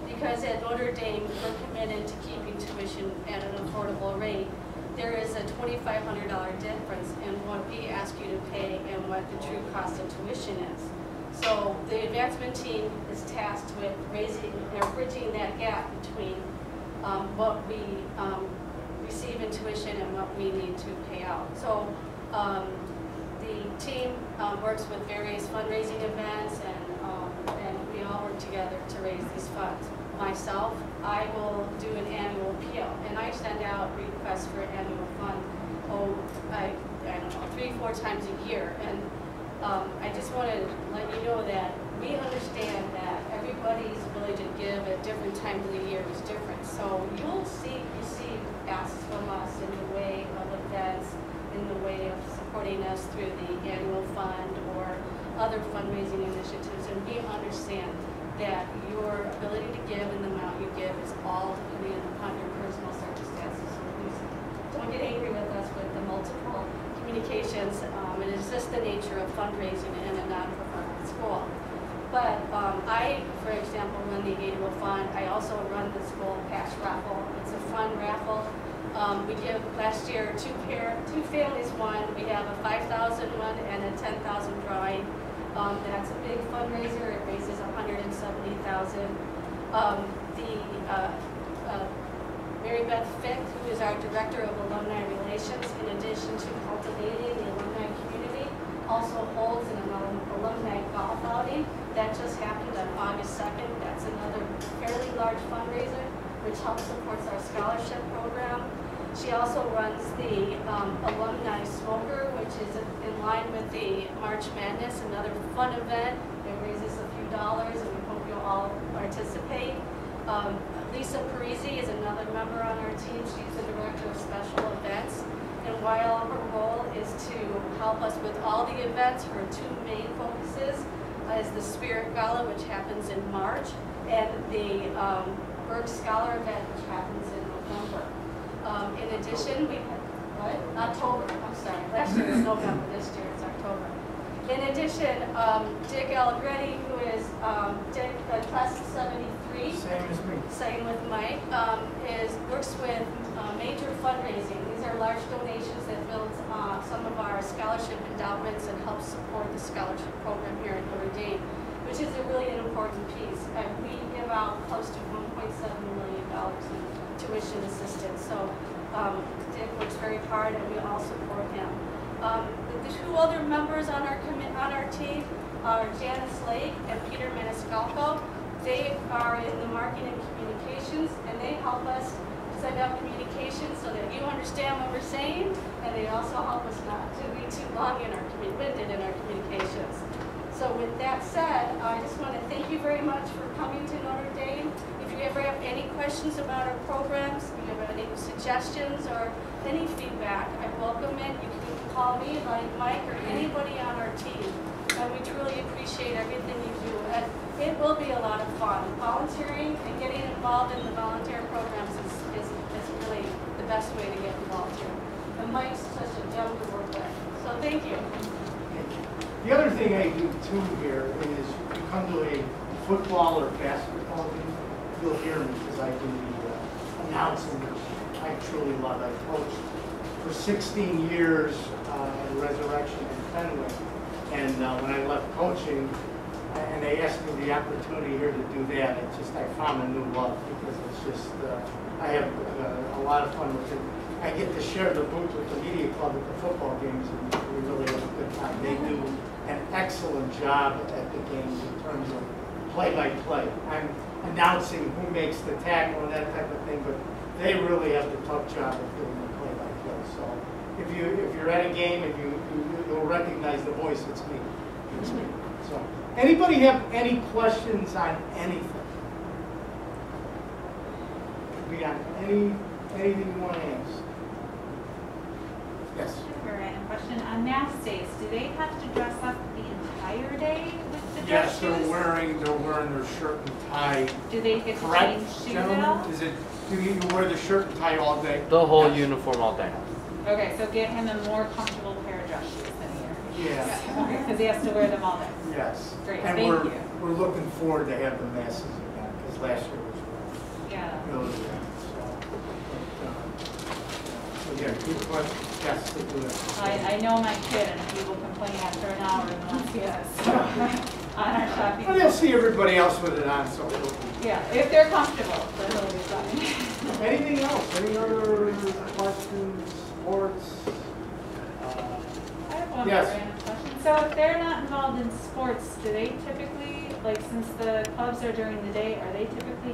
Because at Notre Dame, we're committed to keeping tuition at an affordable rate. There is a $2,500 difference in what we ask you to pay and what the true cost of tuition is. So the advancement team is tasked with bridging that gap between what we receive in tuition and what we need to pay out. So the team works with various fundraising events, and we all work together to raise these funds. Myself, I will do an annual appeal, and I send out requests for annual fund, I don't know, 3-4 times a year. And I just want to let you know that we understand that everybody's ability to give at different times of the year is different. So you'll receive asks from us in the way of events, in the way of supporting us through the annual fund or other fundraising initiatives, and we understand that your ability to give and the amount you give is all depending upon your personal circumstances. So please don't get angry with us with the multiple communications. It is just the nature of fundraising in a non-profit school. But I, for example, run the annual fund. I also run the school cash raffle. It's a fun raffle. We give last year two families won. We have a $5,000 one and a $10,000 drawing. That's a big fundraiser. It raises $170,000. Mary Beth Fick, who is our Director of Alumni Relations, in addition to cultivating the alumni community, also holds an alumni golf outing. That just happened on August 2nd. That's another fairly large fundraiser, which helps support our scholarship program. She also runs the Alumni Smoker, which is in line with the March Madness, another fun event. It raises a few dollars, and we hope you'll all participate. Lisa Parisi is another member on our team. She's the Director of Special Events. And while her role is to help us with all the events, her two main focuses is the Spirit Gala, which happens in March, and the Berg Scholar event, which happens in November. In addition, we have, what? October, I'm sorry. Last year was November, this year it's October. In addition, Dick Allegretti, who is Dick, class of 73. Same as me. Same with Mike, works with major fundraising. These are large donations that build some of our scholarship endowments and help support the scholarship program here at Notre Dame, which is a really an important piece. We give out close to $1.7 million in tuition assistance. So Dick works very hard, and we all support him. The two other members on our team are Janice Lake and Peter Maniscalco. They are in the marketing and communications, and they help us send out communications so that you understand what we're saying, and they also help us not to be too winded in our communications. So with that said, I just want to thank you very much for coming to Notre Dame. If you ever have any questions about our programs, if you have any suggestions or any feedback, I welcome it. You can call me, like Mike, or anybody on our team. And we truly appreciate everything you do. And it will be a lot of fun. Volunteering and getting involved in the volunteer programs is really the best way to get involved here. And Mike's such a gem to work with. So thank you. The other thing I do too here is if you come to a football or basketball game, you'll hear me because I do the announcing, which I truly love. I coached for 16 years at Resurrection in Fenway. And when I left coaching, and they asked me the opportunity here to do that, I found a new love because it's just, I have a lot of fun with it. I get to share the booth with the media club at the football games, and we really have a good time. They do excellent job at the games in terms of play-by-play. I'm announcing who makes the tackle and that type of thing, but they really have the tough job of doing the play-by-play. So if you're at a game and you'll recognize the voice, it's me. It's me. So anybody have any questions on anything? Could be on anything you want to ask. Yes. Ryan, a question on mask days. Do they have to dress up the entire day with the dress Yes, shoes? they're wearing their shirt and tie. Do they get to Correct, change shoes gentlemen? at all? Is it, do you wear the shirt and tie all day? The whole uniform all day. Okay, so get him a more comfortable pair of dress shoes than here. Yes. Okay, because he has to wear them all day. Yes. Great, And thank you. we're looking forward to have the masses again, because last year was rough. Yeah. Really rough. So yeah, good question. Yes, to do it. I know my kid, and he will complain after an hour unless he has on our shopping. Well, they'll see everybody else with it on, so it'll be. Yeah, if they're comfortable, then it'll be fine. Anything else? Any other questions, sports? I have one Yes. more random question. So if they're not involved in sports, do they typically, like since the clubs are during the day, are they typically